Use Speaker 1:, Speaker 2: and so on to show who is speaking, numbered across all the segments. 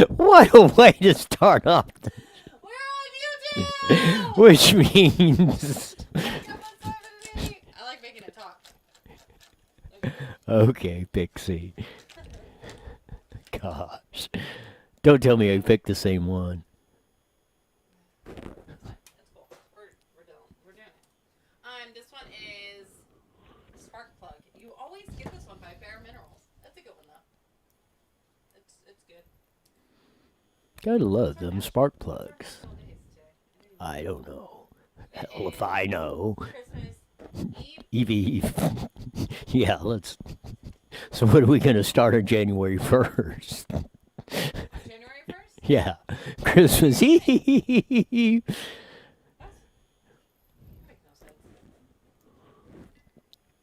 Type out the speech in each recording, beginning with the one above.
Speaker 1: What a way to start off.
Speaker 2: We're on YouTube!
Speaker 1: Which means.
Speaker 2: I like making it talk.
Speaker 1: Okay, Pixie. Gosh. Don't tell me I picked the same one.
Speaker 2: That's cool. We're doing it. This one is Spark Plug. You always get this one by Bare Minerals. That's a good one though. It's good.
Speaker 1: Gotta love them spark plugs. I don't know. Hell if I know.
Speaker 2: Christmas
Speaker 1: Eve. Yeah, let's. So what are we gonna start on January 1st?
Speaker 2: January 1st?
Speaker 1: Yeah, Christmas Eve.
Speaker 2: That makes no sense.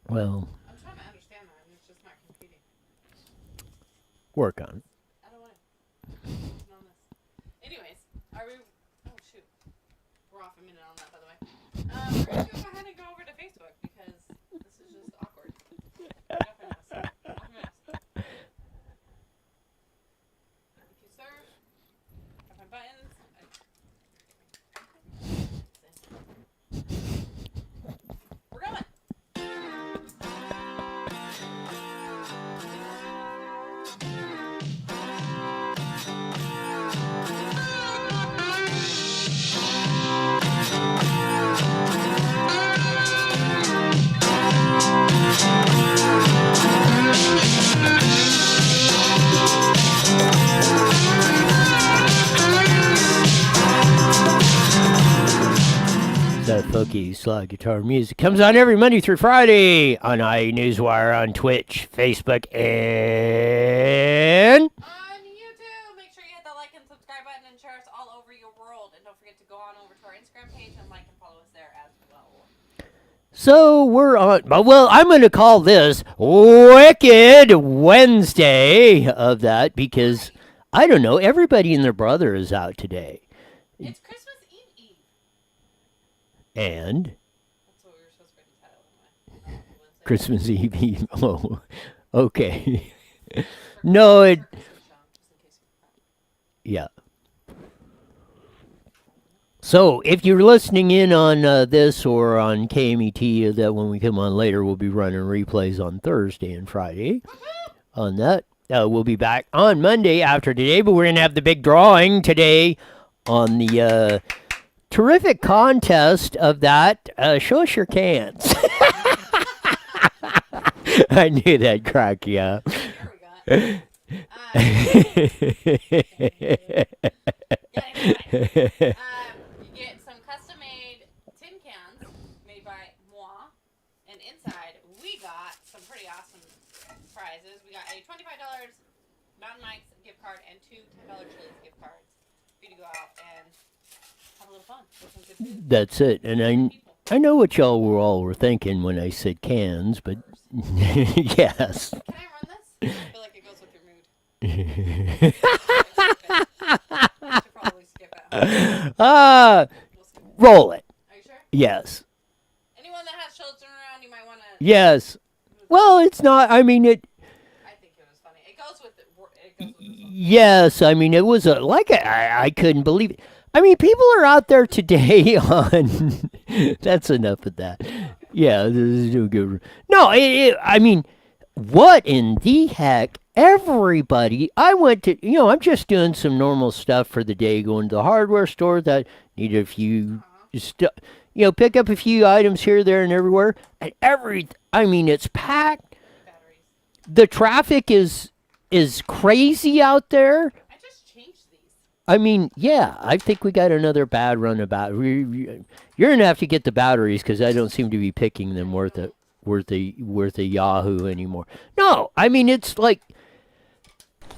Speaker 1: Well,
Speaker 2: I'm trying to understand that, and it's just not competing.
Speaker 1: work on it.
Speaker 2: I don't want to. On this. Anyways, are we? Oh shoot, we're off a minute on that, by the way. We're gonna go ahead and go over to Facebook because this is just awkward. Off a mess. Thank you, sir. Got my buttons. We're going.
Speaker 1: That funky slide guitar music comes on every Monday through Friday on Newswire, on Twitch, Facebook, and
Speaker 2: On YouTube, make sure you hit the like and subscribe button and share us all over your world. And don't forget to go on over to our Instagram page and like and follow us there as well.
Speaker 1: so we're on. Well, I'm going to call this Wicked Wednesday of that because I don't know. Everybody and their brother is out today,
Speaker 2: It's Christmas Eve.
Speaker 1: and
Speaker 2: That's what we were supposed to put the title anyway.
Speaker 1: Christmas Eve. Oh, okay. No, it. Yeah. So, if you're listening in on this or on KMET, that when we come on later, we'll be running replays on Thursday and Friday. On that, we'll be back on Monday after today, but we're going to have the big drawing today on the terrific contest of that. Show us your cans. I knew that'd crack you up.
Speaker 2: There we go. You get some custom-made tin cans made by moi, and inside we got some pretty awesome prizes. We got a $25 Mountain Mike's gift card and two $10 Chili's gift cards for you to go out and have a little fun with some good food.
Speaker 1: That's it. And I know what y'all were thinking when I said cans, but yes.
Speaker 2: Can I run this? I feel like it goes with your mood. I should probably skip it. We'll skip it.
Speaker 1: Roll it.
Speaker 2: Are you sure?
Speaker 1: Yes.
Speaker 2: Anyone that has children around, you might want to.
Speaker 1: Yes. Well, it's not. I mean, it.
Speaker 2: I think it was funny. It goes with this one.
Speaker 1: Yes. I mean, it was I couldn't believe it. I mean, people are out there today on. That's enough of that. Yeah, this is no good. No, I mean, what in the heck? Everybody, I went to, I'm just doing some normal stuff for the day, going to the hardware store that needed a few stuff, pick up a few items here, there, and everywhere. And I mean, it's packed.
Speaker 2: Batteries.
Speaker 1: The traffic is crazy out there.
Speaker 2: I just changed these.
Speaker 1: I mean, yeah, I think we got another bad run about. You're gonna have to get the batteries because I don't seem to be picking them worth a Yahoo anymore. No, I mean it's like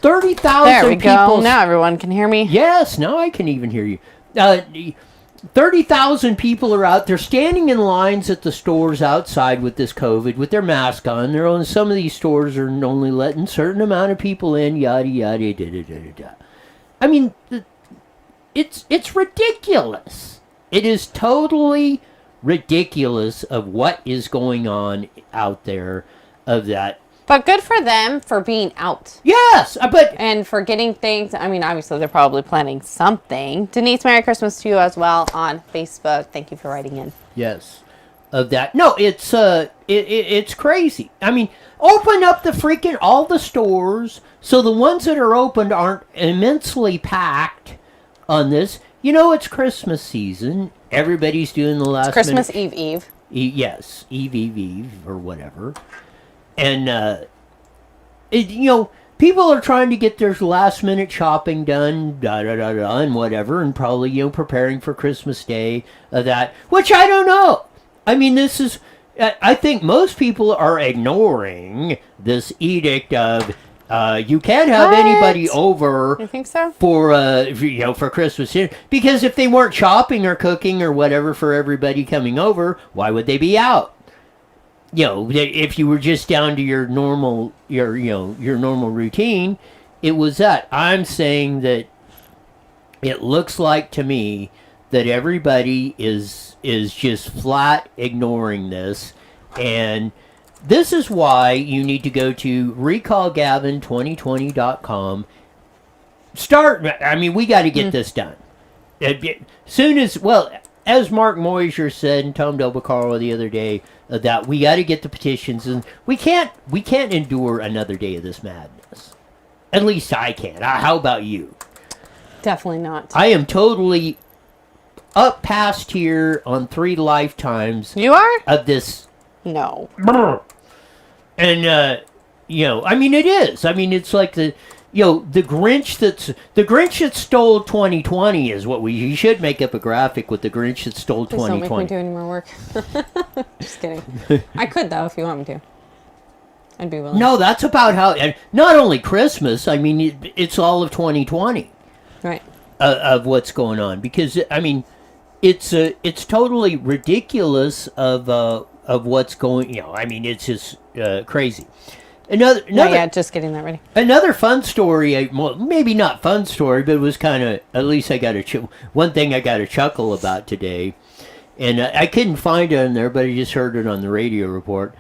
Speaker 1: 30,000.
Speaker 2: There we
Speaker 1: people.
Speaker 2: go. Now everyone can hear me.
Speaker 1: Yes, now I can even hear you. 30,000 people are out there standing in lines at the stores outside with this COVID, with their mask on. Some of these stores are only letting a certain amount of people in. Yada yada da da da da. I mean, it's ridiculous. It is totally ridiculous of what is going on out there. Of that.
Speaker 2: But good for them for being out.
Speaker 1: Yes, but
Speaker 2: And for getting things. I mean, obviously, they're probably planning something. Denise, Merry Christmas to you as well on Facebook. Thank you for writing in.
Speaker 1: yes, of that. No, it's crazy. I mean, open up the freaking all the stores so the ones that are opened aren't immensely packed on this. You know, it's Christmas season. Everybody's doing the last
Speaker 2: Christmas
Speaker 1: minute.
Speaker 2: Eve.
Speaker 1: Yes, Eve, or whatever. And, people are trying to get their last minute shopping done, and whatever, and probably, preparing for Christmas Day, that, which I don't know. I mean, I think most people are ignoring this edict of, you can't have
Speaker 2: What?
Speaker 1: anybody over.
Speaker 2: You think so?
Speaker 1: For Christmas dinner, because if they weren't shopping or cooking or whatever for everybody coming over, why would they be out? If you were just down to your normal routine, it was that. I'm saying that it looks like to me that everybody is just flat ignoring this, and this is why you need to go to recallgavin2020.com. We got to get this done. Soon as Mark Moyser said and Tom Del Beccaro the other day, that we got to get the petitions, and we can't endure another day of this madness. At least I can't. How about you?
Speaker 2: Definitely not.
Speaker 1: I am totally up past here on 3 lifetimes
Speaker 2: You are?
Speaker 1: of this.
Speaker 2: No.
Speaker 1: And it is. I mean, it's like the Grinch that stole 2020 is what you should make up a graphic with the Grinch that stole
Speaker 2: Please don't
Speaker 1: 2020.
Speaker 2: make me do any more work. Just kidding. I could, though, if you want me to. I'd be willing.
Speaker 1: No, that's about how. And not only Christmas. I mean, it's all of 2020
Speaker 2: Right.
Speaker 1: of what's going on, because I mean, it's totally ridiculous of what's going. I mean, it's just crazy. Another
Speaker 2: just getting that ready.
Speaker 1: Another fun story, well, maybe not fun story, but it was kind of, at least I got one thing I got a chuckle about today, and I couldn't find it in there, but I just heard it on the radio report.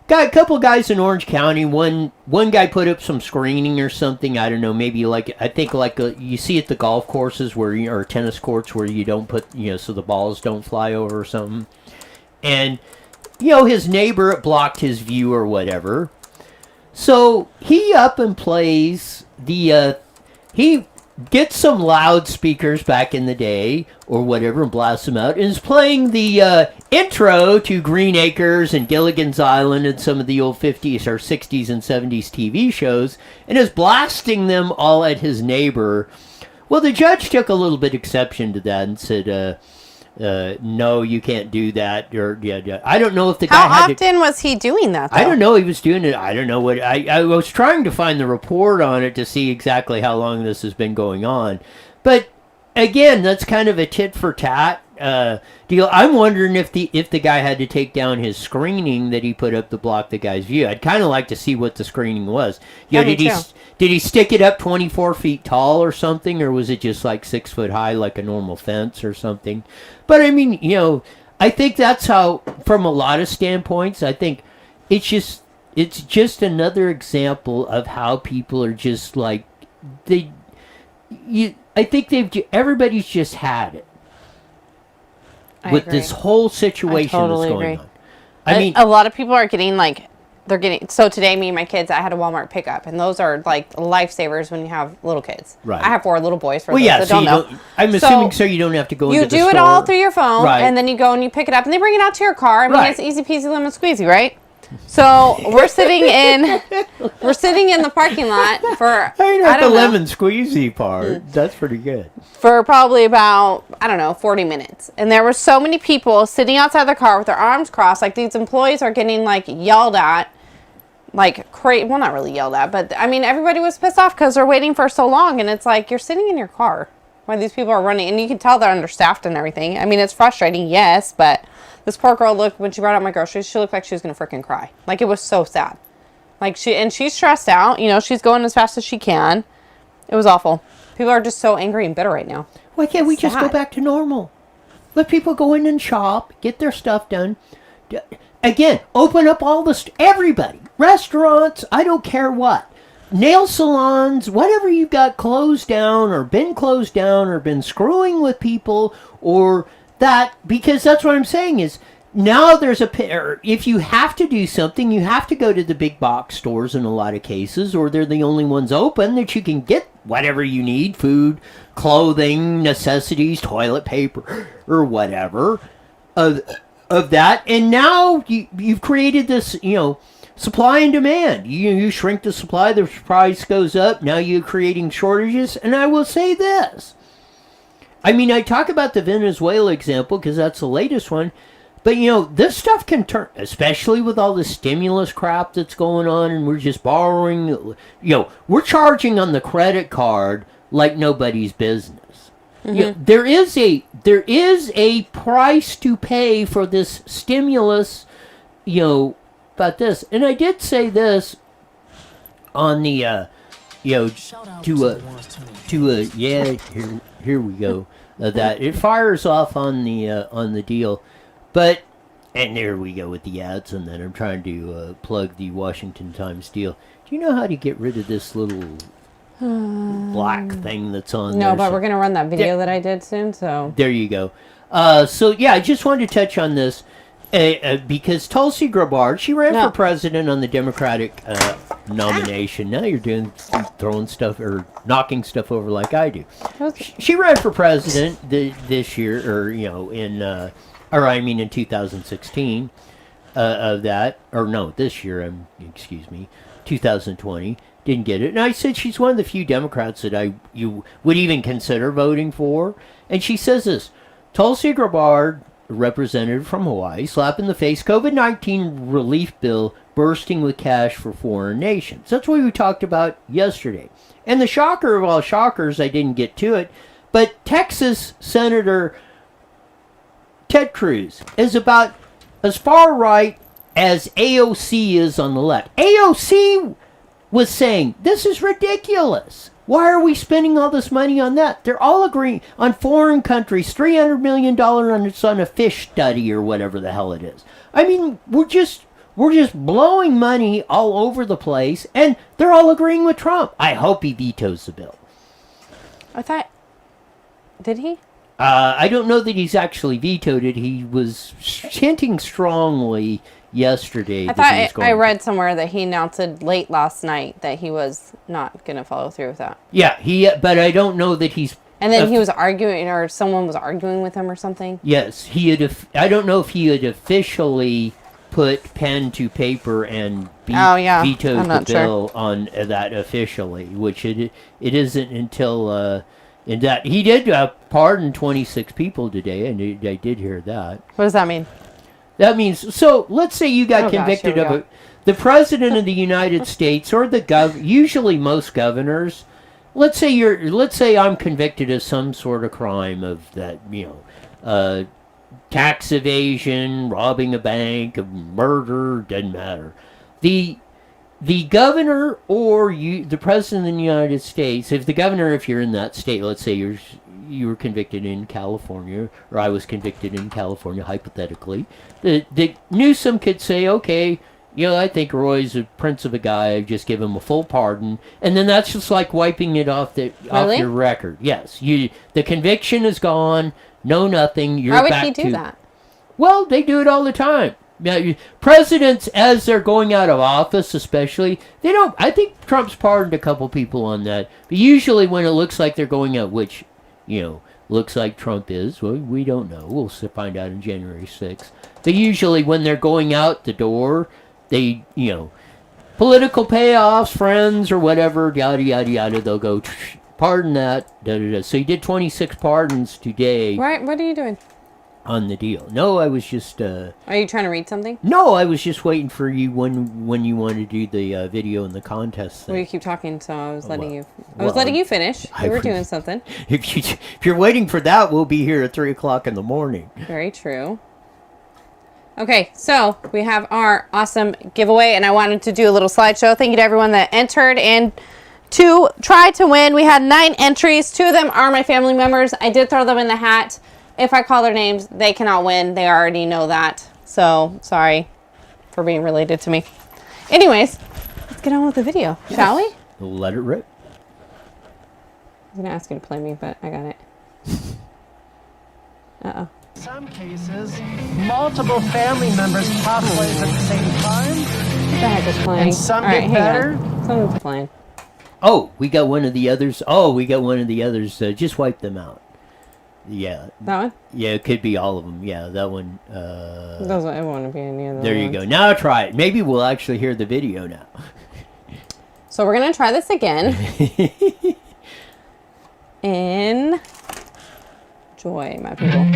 Speaker 1: Got a couple guys in Orange County. One guy put up some screening or something. I don't know, maybe you see at the golf courses or tennis courts where you don't put, so the balls don't fly over or something. And, his neighbor blocked his view or whatever. So he up and plays he gets some loudspeakers back in the day or whatever and blasts them out, and is playing the intro to Green Acres and Gilligan's Island and some of the old 50s or 60s and 70s TV shows, and is blasting them all at his neighbor. Well, the judge took a little bit exception to that and said, no, you can't do that. Or I don't know if the guy
Speaker 2: How often was he doing that, though?
Speaker 1: I don't know. He was doing it. I don't know what. I was trying to find the report on it to see exactly how long this has been going on. But again, that's kind of a tit for tat deal. I'm wondering if the guy had to take down his screening that he put up to block the guy's view. I'd kind of like to see what the screening was. Did he stick it up 24 feet tall or something, or was it just like 6 foot high, like a normal fence or something? But I mean, I think that's how, from a lot of standpoints, I think it's just another example of how people are just like I think everybody's just had it with
Speaker 2: agree.
Speaker 1: this whole situation
Speaker 2: totally
Speaker 1: that's going
Speaker 2: agree.
Speaker 1: on. I mean,
Speaker 2: a lot of people are getting so today, me and my kids, I had a Walmart pickup, and those are like lifesavers when you have little kids.
Speaker 1: Right.
Speaker 2: I have 4 little boys for
Speaker 1: well,
Speaker 2: those
Speaker 1: yeah,
Speaker 2: that
Speaker 1: so
Speaker 2: don't know.
Speaker 1: I'm assuming so you don't have to go
Speaker 2: You
Speaker 1: into the
Speaker 2: do
Speaker 1: store.
Speaker 2: it all through your phone,
Speaker 1: Right.
Speaker 2: and then you go and you pick it up, and they bring it out to your car. I mean,
Speaker 1: Right.
Speaker 2: it's easy peasy lemon squeezy, right? So we're sitting in the parking lot for
Speaker 1: I
Speaker 2: don't
Speaker 1: know the
Speaker 2: know,
Speaker 1: lemon squeezy part. That's pretty good.
Speaker 2: for probably about 40 minutes, and there were so many people sitting outside the car with their arms crossed. Like, these employees are getting yelled at, well, not really yelled at, but I mean, everybody was pissed off because they're waiting for so long, and it's like, you're sitting in your car while these people are running, and you can tell they're understaffed and everything. I mean, it's frustrating, yes, but this poor girl, when she brought out my groceries, she looked like she was gonna freaking cry. Like, it was so sad. She's stressed out. She's going as fast as she can. It was awful. People are just so angry and bitter right now.
Speaker 1: Why can't we just go
Speaker 2: sad.
Speaker 1: back to normal? Let people go in and shop, get their stuff done. again, open up all everybody. Restaurants, I don't care what. Nail salons, whatever you've got closed down or been screwing with people or that, because that's what I'm saying is now there's if you have to do something, you have to go to the big box stores in a lot of cases, or they're the only ones open that you can get whatever you need, food, clothing, necessities, toilet paper, or whatever of that. And now you've created this, supply and demand. You shrink the supply, the price goes up. Now you're creating shortages. And I will say this. I mean, I talk about the Venezuela example because that's the latest one. But, this stuff can turn, especially with all the stimulus crap that's going on, and we're just borrowing. We're charging on the credit card like nobody's business.
Speaker 2: Mm-hmm.
Speaker 1: There is a price to pay for this stimulus, about this. And I did say this on the, here we go. That it fires off on the deal. But, and there we go with the ads, and then I'm trying to plug the Washington Times deal. Do you know how to get rid of this little black thing that's on there?
Speaker 3: No, but we're going to run that video that I did soon, so.
Speaker 1: There you go. So, yeah, I just wanted to touch on this because Tulsi Gabbard, she ran for president on the Democratic nomination. Now you're throwing stuff or knocking stuff over like I do. She ran for president this year, or, in 2016 of that, or no, this year, 2020, didn't get it. And I said she's one of the few Democrats that you would even consider voting for. And she says this, Tulsi Gabbard, representative from Hawaii, slap in the face, COVID-19 relief bill bursting with cash for foreign nations. That's what we talked about yesterday. And the shocker of all shockers, I didn't get to it, but Texas Senator Ted Cruz is about as far right as AOC is on the left. AOC was saying, this is ridiculous. Why are we spending all this money on that? They're all agreeing on foreign countries, $300 million on a fish study or whatever the hell it is. I mean, we're just blowing money all over the place, and they're all agreeing with Trump. I hope he vetoes the bill.
Speaker 3: Did he?
Speaker 1: I don't know that he's actually vetoed it. He was hinting strongly yesterday.
Speaker 3: I read somewhere that he announced it late last night that he was not going to follow through with that.
Speaker 1: Yeah, but I don't know that he's...
Speaker 3: And then he was arguing, or someone was arguing with him or something?
Speaker 1: Yes, I don't know if he had officially put pen to paper and vetoed the bill on that officially, which it isn't until... in that he did pardon 26 people today, and I did hear that.
Speaker 3: What does that mean?
Speaker 1: That means, so let's say you got convicted of the president of the United States, or usually most governors. Let's say I'm convicted of some sort of crime of that, tax evasion, robbing a bank, murder, doesn't matter. The governor or the president of the United States, if you're in that state, let's say you were convicted in California, or I was convicted in California, hypothetically, the Newsom could say, okay, I think Roy's a prince of a guy, I just give him a full pardon, and then that's just like wiping it off your record. Yes, the conviction is gone, no nothing.
Speaker 3: Why would he do that?
Speaker 1: Well, they do it all the time. Yeah, presidents, as they're going out of office, especially, they don't. I think Trump's pardoned a couple people on that. But usually, when it looks like they're going out, which, looks like Trump is, well, we don't know. We'll find out on January 6th. But usually, when they're going out the door, they, political payoffs, friends, or whatever, yada yada yada. They'll go pardon that. Da da da. So he did 26 pardons today.
Speaker 3: Right. What are you doing?
Speaker 1: On the deal. No, I was just...
Speaker 3: Are you trying to read something?
Speaker 1: No, I was just waiting for you when you want to do the video and the contest thing.
Speaker 3: Well, you keep talking, so I was letting you... I was letting you finish. You were doing something.
Speaker 1: If you're waiting for that, we'll be here at 3 o'clock in the morning.
Speaker 3: Very true. Okay, so we have our awesome giveaway, and I wanted to do a little slideshow. Thank you to everyone that entered and to try to win. We had 9 entries. 2 of them are my family members. I did throw them in the hat. If I call their names, they cannot win. They already know that. So, sorry. for being related to me. Anyways, let's get on with the video, shall we?
Speaker 1: Let it rip.
Speaker 3: I was going to ask you to play me, but I got it. Uh-oh.
Speaker 4: In some cases, multiple family members pop plays at the same time.
Speaker 3: What the heck is playing?
Speaker 4: And some
Speaker 3: All right,
Speaker 4: get
Speaker 3: hang
Speaker 4: better.
Speaker 3: on. Someone's playing.
Speaker 1: Oh, we got one of the others. Oh, we got one of the others. Just wipe them out. Yeah.
Speaker 3: That one?
Speaker 1: Yeah, it could be all of them. Yeah, that one.
Speaker 3: Doesn't it want to be any of those
Speaker 1: There you
Speaker 3: ones.
Speaker 1: go. Now try it. Maybe we'll actually hear the video now.
Speaker 3: So we're going to try this again. In joy, my people.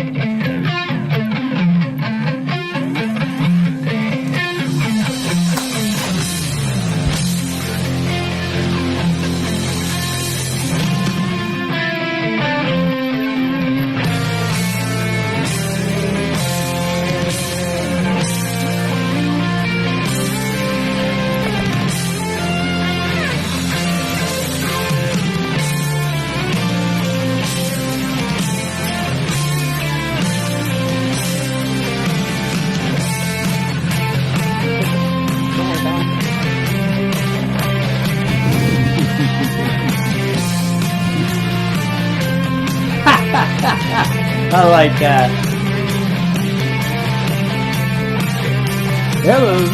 Speaker 1: I like that. Hello.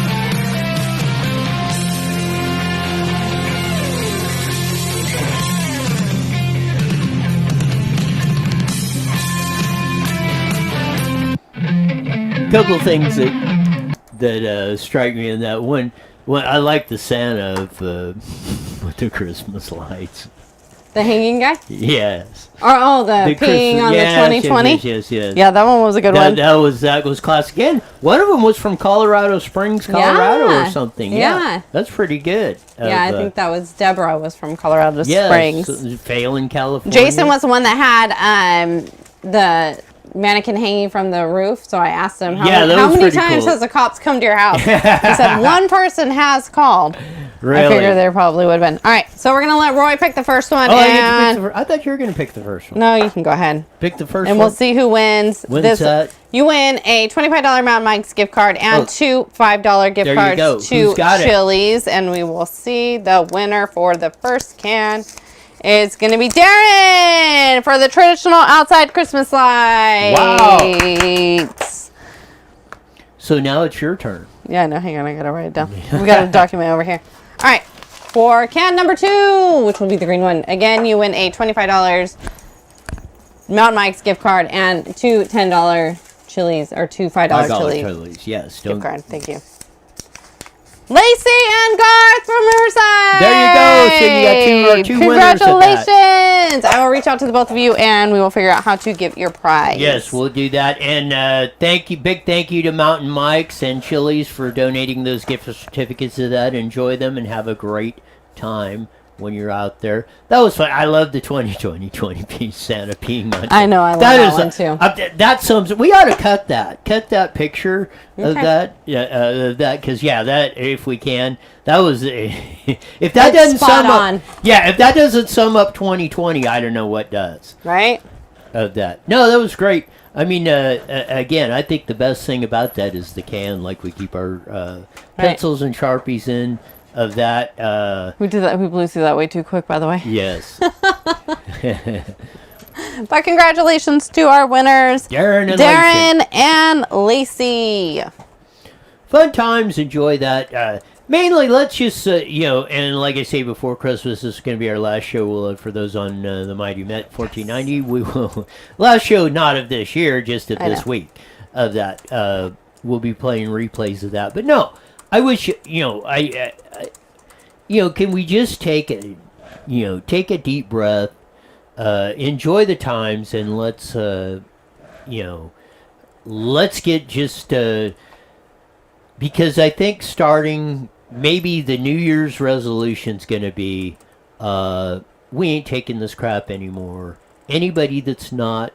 Speaker 1: Couple things that strike me in that one. I like the Santa of with the Christmas lights.
Speaker 3: The hanging guy?
Speaker 1: Yes.
Speaker 3: Oh, the peeing on the 2020?
Speaker 1: Yes.
Speaker 3: Yeah, that one was a good one.
Speaker 1: That was classic. Again, one of them was from Colorado Springs, Colorado, or something.
Speaker 3: Yeah.
Speaker 1: That's pretty good.
Speaker 3: Yeah, I think that was Deborah was from Colorado
Speaker 1: yes,
Speaker 3: Springs.
Speaker 1: Phelan, California.
Speaker 3: Jason was the one that had the mannequin hanging from the roof. So I asked him, how many times has the cops come to your house? He said, one person has called.
Speaker 1: Really?
Speaker 3: I figured there probably would have been. All right, so we're going to let Roy pick the first one.
Speaker 1: Oh, I get to pick I thought you were going to pick the first one.
Speaker 3: No, you can go ahead.
Speaker 1: Pick the first
Speaker 3: and
Speaker 1: one.
Speaker 3: We'll see who wins. You win a $25 Mountain Mike's gift card and two $5 gift cards to Chili's. And we will see the winner for the first can. It's going to be Darren for the traditional outside Christmas lights.
Speaker 1: Wow. So now it's your turn.
Speaker 3: Yeah, no, hang on. I got to write it down. We got a document over here. All right. For can number 2, which will be the green one. Again, you win a $25 Mountain Mike's gift card and two $10 Chili's or two $5 Chili's.
Speaker 1: Yes.
Speaker 3: Gift card. Thank you. Lacey and Garth from Riverside.
Speaker 1: There you go. So you got two winners.
Speaker 3: Congratulations. I will reach out to the both of you and we will figure out how to give your prize.
Speaker 1: Yes, we'll do that. And big thank you to Mountain Mike's and Chili's for donating those gift certificates to that. Enjoy them and have a great time when you're out there. That was fun. I love the 20 piece Santa peeing on.
Speaker 3: I know, I love that one too.
Speaker 1: That sums. We ought to cut that picture of that. Yeah, that because that if we can, that was if that doesn't sum up. Yeah, if that doesn't sum up 2020, I don't know what does.
Speaker 3: Right.
Speaker 1: Of that. No, that was great. I mean, again, I think the best thing about that is the can. Like we keep our pencils and Sharpies in. Of that,
Speaker 3: we blew through that way too quick, by the way.
Speaker 1: Yes.
Speaker 3: But congratulations to our winners, Darren and Lacey.
Speaker 1: Fun times, enjoy that. Mainly, let's just and like I say before Christmas, this is going to be our last show. For those on the Mighty Met 1490, we will last show not of this year, just of this week. Of that, we'll be playing replays of that. But no. I wish, can we just take a deep breath, enjoy the times, and let's get just, because I think starting, maybe the New Year's resolution's going to be, we ain't taking this crap anymore. Anybody that's not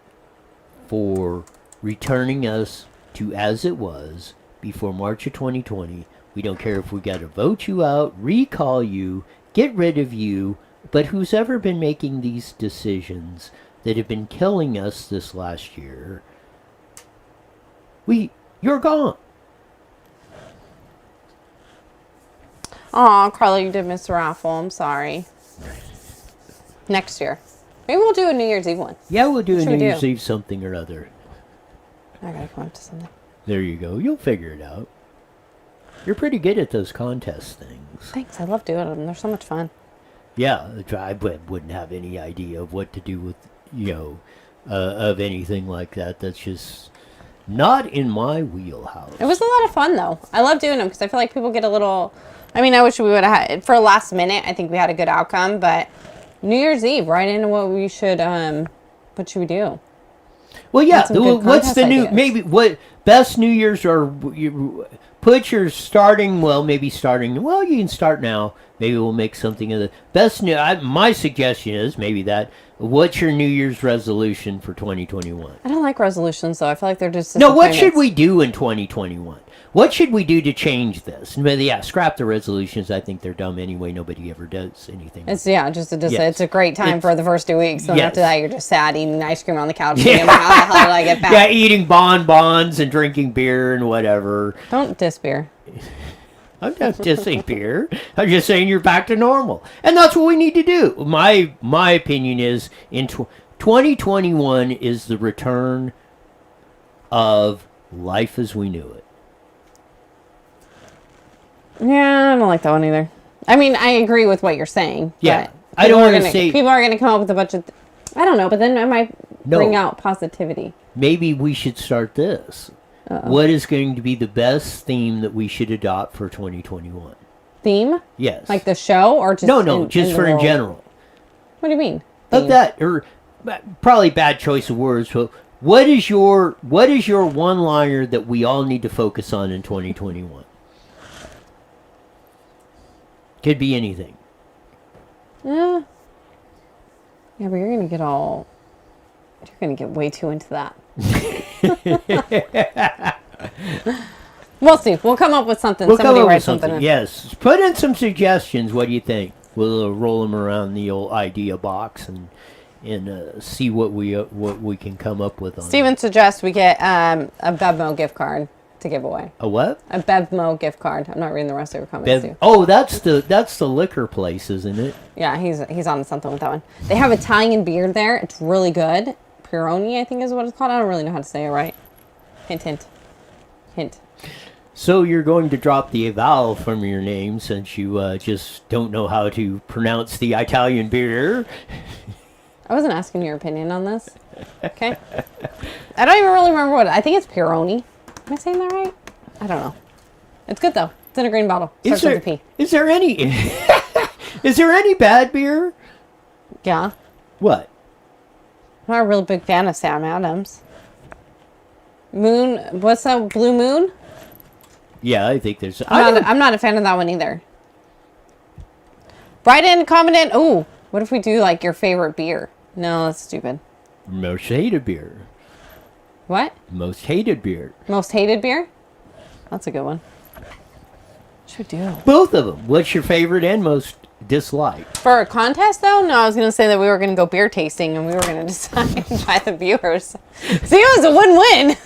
Speaker 1: for returning us to as it was before March of 2020, we don't care if we got to vote you out, recall you, get rid of you, but who's ever been making these decisions that have been killing us this last year, you're gone.
Speaker 3: Aw, Carla, you did miss the raffle. I'm sorry. Next year. Maybe we'll do a New Year's Eve one.
Speaker 1: Yeah, we'll do
Speaker 3: What
Speaker 1: a
Speaker 3: should we
Speaker 1: New Year's
Speaker 3: do?
Speaker 1: Eve something or other.
Speaker 3: I gotta come up to something.
Speaker 1: There you go. You'll figure it out. You're pretty good at those contest things.
Speaker 3: Thanks. I love doing them. They're so much fun.
Speaker 1: Yeah, I wouldn't have any idea of what to do with, of anything like that. That's just not in my wheelhouse.
Speaker 3: It was a lot of fun, though. I love doing them because I feel like people get a little... I mean, I wish we would have had... For last minute, I think we had a good outcome, but New Year's Eve, right into what we should... what should we do?
Speaker 1: Well, yeah.
Speaker 3: Some good
Speaker 1: What's the
Speaker 3: contest
Speaker 1: new?
Speaker 3: ideas.
Speaker 1: Maybe what best New Year's or put your starting. Well, maybe starting. Well, you can start now. Maybe we'll make something of the best new. My suggestion is maybe that. What's your New Year's resolution for 2021?
Speaker 3: I don't like resolutions, though. I feel like they're just...
Speaker 1: No, what should we
Speaker 3: disappointments.
Speaker 1: do in 2021? What should we do to change this? But yeah, scrap the resolutions. I think they're dumb anyway. Nobody ever does anything.
Speaker 3: It's
Speaker 1: Yes.
Speaker 3: it's a great time for the first 2 weeks. Then
Speaker 1: Yes.
Speaker 3: after that, you're just sad eating ice cream on the couch. Thinking about how the hell did I get back?
Speaker 1: Yeah, eating bonbons and drinking beer and whatever.
Speaker 3: Don't diss beer.
Speaker 1: I'm not just saying beer. I'm just saying you're back to normal, and that's what we need to do. My opinion is 2021 is the return of life as we knew it.
Speaker 3: Yeah, I don't like that one either. I mean, I agree with what you're saying.
Speaker 1: Yeah,
Speaker 3: but
Speaker 1: I don't
Speaker 3: people are
Speaker 1: wanna
Speaker 3: gonna-
Speaker 1: say-
Speaker 3: people are going to come up with a bunch of. I don't know, but then it might bring
Speaker 1: No.
Speaker 3: out positivity.
Speaker 1: Maybe we should start this. What is going to be the best theme that we should adopt for 2021?
Speaker 3: Theme,
Speaker 1: Yes.
Speaker 3: like the show, or just
Speaker 1: no,
Speaker 3: in
Speaker 1: just
Speaker 3: the
Speaker 1: for in
Speaker 3: world?
Speaker 1: general.
Speaker 3: What do you mean?
Speaker 1: Of
Speaker 3: Theme?
Speaker 1: that, or probably bad choice of words, but what is your one-liner that we all need to focus on in 2021? Could be anything.
Speaker 3: Yeah, but you're going to get all. You're going to get way too into that. We'll see. We'll come up with something.
Speaker 1: We'll
Speaker 3: Somebody
Speaker 1: come up
Speaker 3: write
Speaker 1: with something.
Speaker 3: in.
Speaker 1: Yes, put in some suggestions. What do you think? We'll roll them around the old idea box and see what we can come up with. On
Speaker 3: Steven suggests we get a Bevmo gift card to give away.
Speaker 1: a what?
Speaker 3: A Bevmo gift card. I'm not reading the rest of your comments. too.
Speaker 1: Oh, that's the liquor place, isn't it?
Speaker 3: Yeah, he's on something with that one. They have Italian beer there. It's really good. Pironi, I think is what it's called. I don't really know how to say it right. Hint, hint. Hint.
Speaker 1: So you're going to drop the vowel from your name since you just don't know how to pronounce the Italian beer.
Speaker 3: I wasn't asking your opinion on this. Okay. I don't even really remember I think it's Pironi. Am I saying that right? I don't know. It's good though. It's in a green bottle. Starts with a P.
Speaker 1: Is there any is there any bad beer?
Speaker 3: Yeah.
Speaker 1: What?
Speaker 3: I'm not a real big fan of Sam Adams. Moon, what's that? Blue Moon?
Speaker 1: Yeah, I think there's.
Speaker 3: I'm not a fan of that one either. Write in, comment in. Ooh, what if we do like your favorite beer? No, that's stupid.
Speaker 1: Most hated beer.
Speaker 3: What?
Speaker 1: Most hated beer.
Speaker 3: Most hated beer? That's a good one. Should do.
Speaker 1: Both of them. What's your favorite and most disliked?
Speaker 3: For a contest, though? No, I was going to say that we were going to go beer tasting and we were going to decide by the viewers. See, it was a win-win.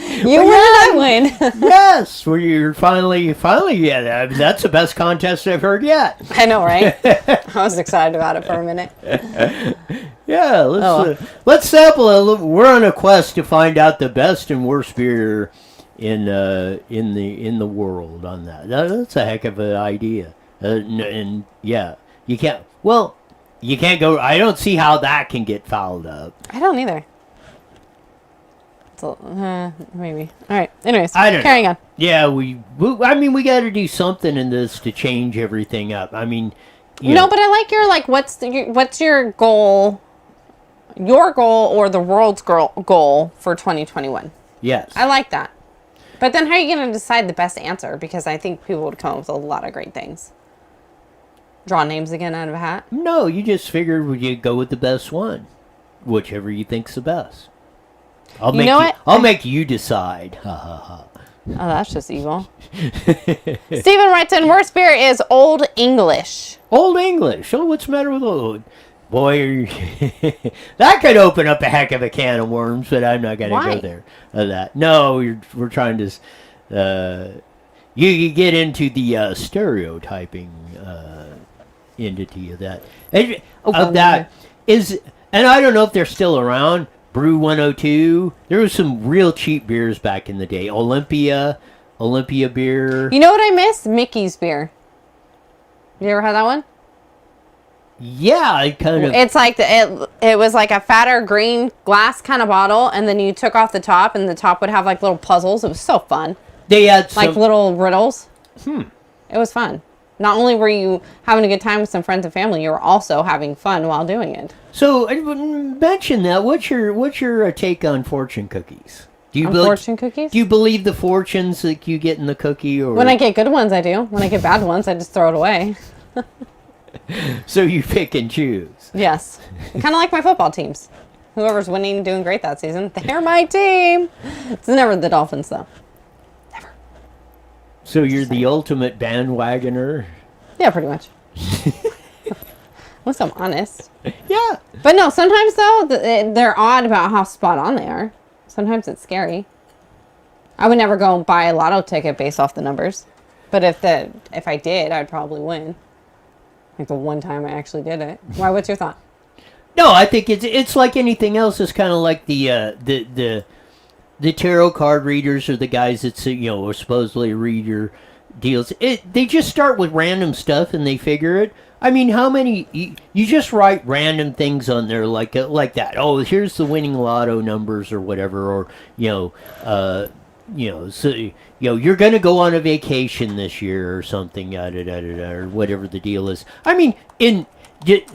Speaker 3: You win and I win.
Speaker 1: Yes, where you're finally, yeah, that's the best contest I've heard yet.
Speaker 3: I know, right? I was excited about it for a minute.
Speaker 1: Yeah, let's sample it. We're on a quest to find out the best and worst beer in the world on that. That's a heck of an idea. And yeah, you can't go. I don't see how that can get fouled up.
Speaker 3: I don't either. Maybe. All right. Anyways,
Speaker 1: I don't
Speaker 3: carrying
Speaker 1: know.
Speaker 3: on.
Speaker 1: Yeah, we got to do something in this to change everything up. I mean, you
Speaker 3: No,
Speaker 1: know,
Speaker 3: but I like your what's your goal? Your goal or the world's goal for 2021?
Speaker 1: yes.
Speaker 3: I like that. But then how are you going to decide the best answer? Because I think people would come up with a lot of great things. Draw names again out of a hat?
Speaker 1: No, you just figured you go with the best one, whichever you think's the best. I'll make you decide. Ha ha ha.
Speaker 3: Oh, that's just evil. Stephen writes in, worst beer is Old English.
Speaker 1: Old English. Oh, what's the matter with old? Boy, that could open up a heck of a can of worms, but I'm not going to
Speaker 3: Why?
Speaker 1: go there. That no, we're trying to. you get into the stereotyping entity of that. Of that is, and I don't know if they're still around. Brew 102. There was some real cheap beers back in the day. Olympia beer.
Speaker 3: You know what I miss? Mickey's beer. You ever had that one?
Speaker 1: Yeah, I kind of.
Speaker 3: It's like it was like a fatter green glass kind of bottle, and then you took off the top, and the top would have like little puzzles. It was so fun.
Speaker 1: They had
Speaker 3: like little riddles.
Speaker 1: Hmm.
Speaker 3: It was fun. Not only were you having a good time with some friends and family, you were also having fun while doing it.
Speaker 1: So mention that. What's your take on fortune cookies? Do you
Speaker 3: fortune cookies?
Speaker 1: Do you believe the fortunes that you get in the cookie? Or
Speaker 3: when I get good ones, I do. When I get bad ones, I just throw it away.
Speaker 1: So you pick and choose.
Speaker 3: Yes. Kind of like my football teams. Whoever's winning and doing great that season, they're my team. It's never the Dolphins, though. Never.
Speaker 1: So you're the ultimate bandwagoner?
Speaker 3: Yeah, pretty much. Unless I'm honest.
Speaker 1: Yeah.
Speaker 3: But no, sometimes, though, they're odd about how spot on they are. Sometimes it's scary. I would never go and buy a lotto ticket based off the numbers. But if I did, I'd probably win. Like the one time I actually did it. Why? What's your thought?
Speaker 1: No, I think it's like anything else. It's kind of like the tarot card readers or the guys that or supposedly read your deals. They just start with random stuff and they figure it. I mean, how many you just write random things on there like that? Oh, here's the winning lotto numbers or whatever, or so you're gonna go on a vacation this year or something, or whatever the deal is. I mean, the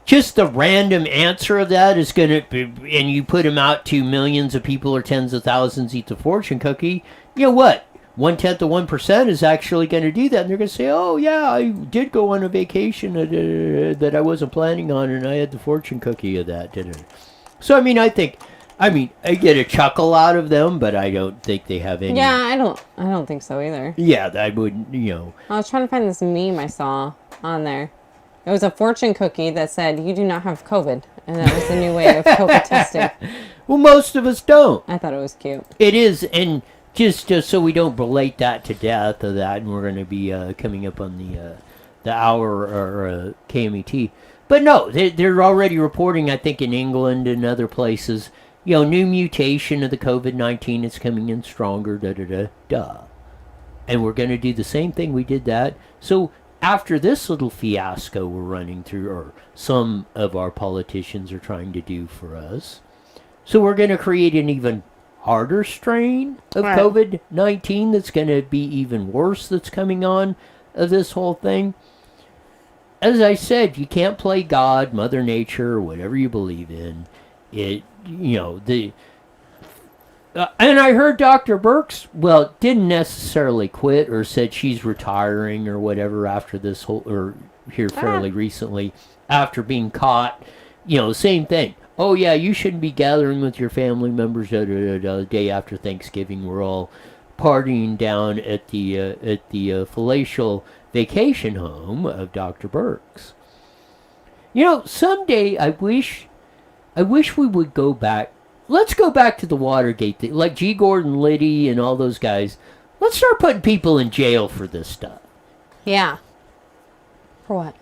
Speaker 1: just the random answer of that is gonna be, and you put them out to millions of people or tens of thousands eat the fortune cookie. You know what? 1/10 of 1% is actually going to do that, and they're going to say, "Oh yeah, I did go on a vacation that I wasn't planning on, and I had the fortune cookie of that." So I mean, I get a chuckle out of them, but I don't think they have any.
Speaker 3: Yeah, I don't think so either.
Speaker 1: Yeah, I would.
Speaker 3: I was trying to find this meme I saw on there. It was a fortune cookie that said, "You do not have COVID," and that was the new way of COVID testing.
Speaker 1: Well, most of us don't.
Speaker 3: I thought it was cute.
Speaker 1: It is, and just so we don't relate that to death of that, and we're going to be coming up on the hour or KMET. But no, they're already reporting, I think, in England and other places, new mutation of the COVID-19 is coming in stronger, And we're going to do the same thing we did that. So after this little fiasco we're running through, or some of our politicians are trying to do for us, so we're going to create an even harder strain of COVID-19 that's going to be even worse that's coming on of this whole thing. As I said, you can't play God, Mother Nature, or whatever you believe in. And I heard Dr. Birx, didn't necessarily quit or said she's retiring or whatever after this whole, or here fairly recently, after being caught, same thing. Oh yeah, you shouldn't be gathering with your family members the day after Thanksgiving. We're all partying down at the palatial vacation home of Dr. Birx. Someday I wish we would go back. Let's go back to the Watergate thing, like G. Gordon Liddy and all those guys. Let's start putting people in jail for this stuff.
Speaker 3: Yeah. For what?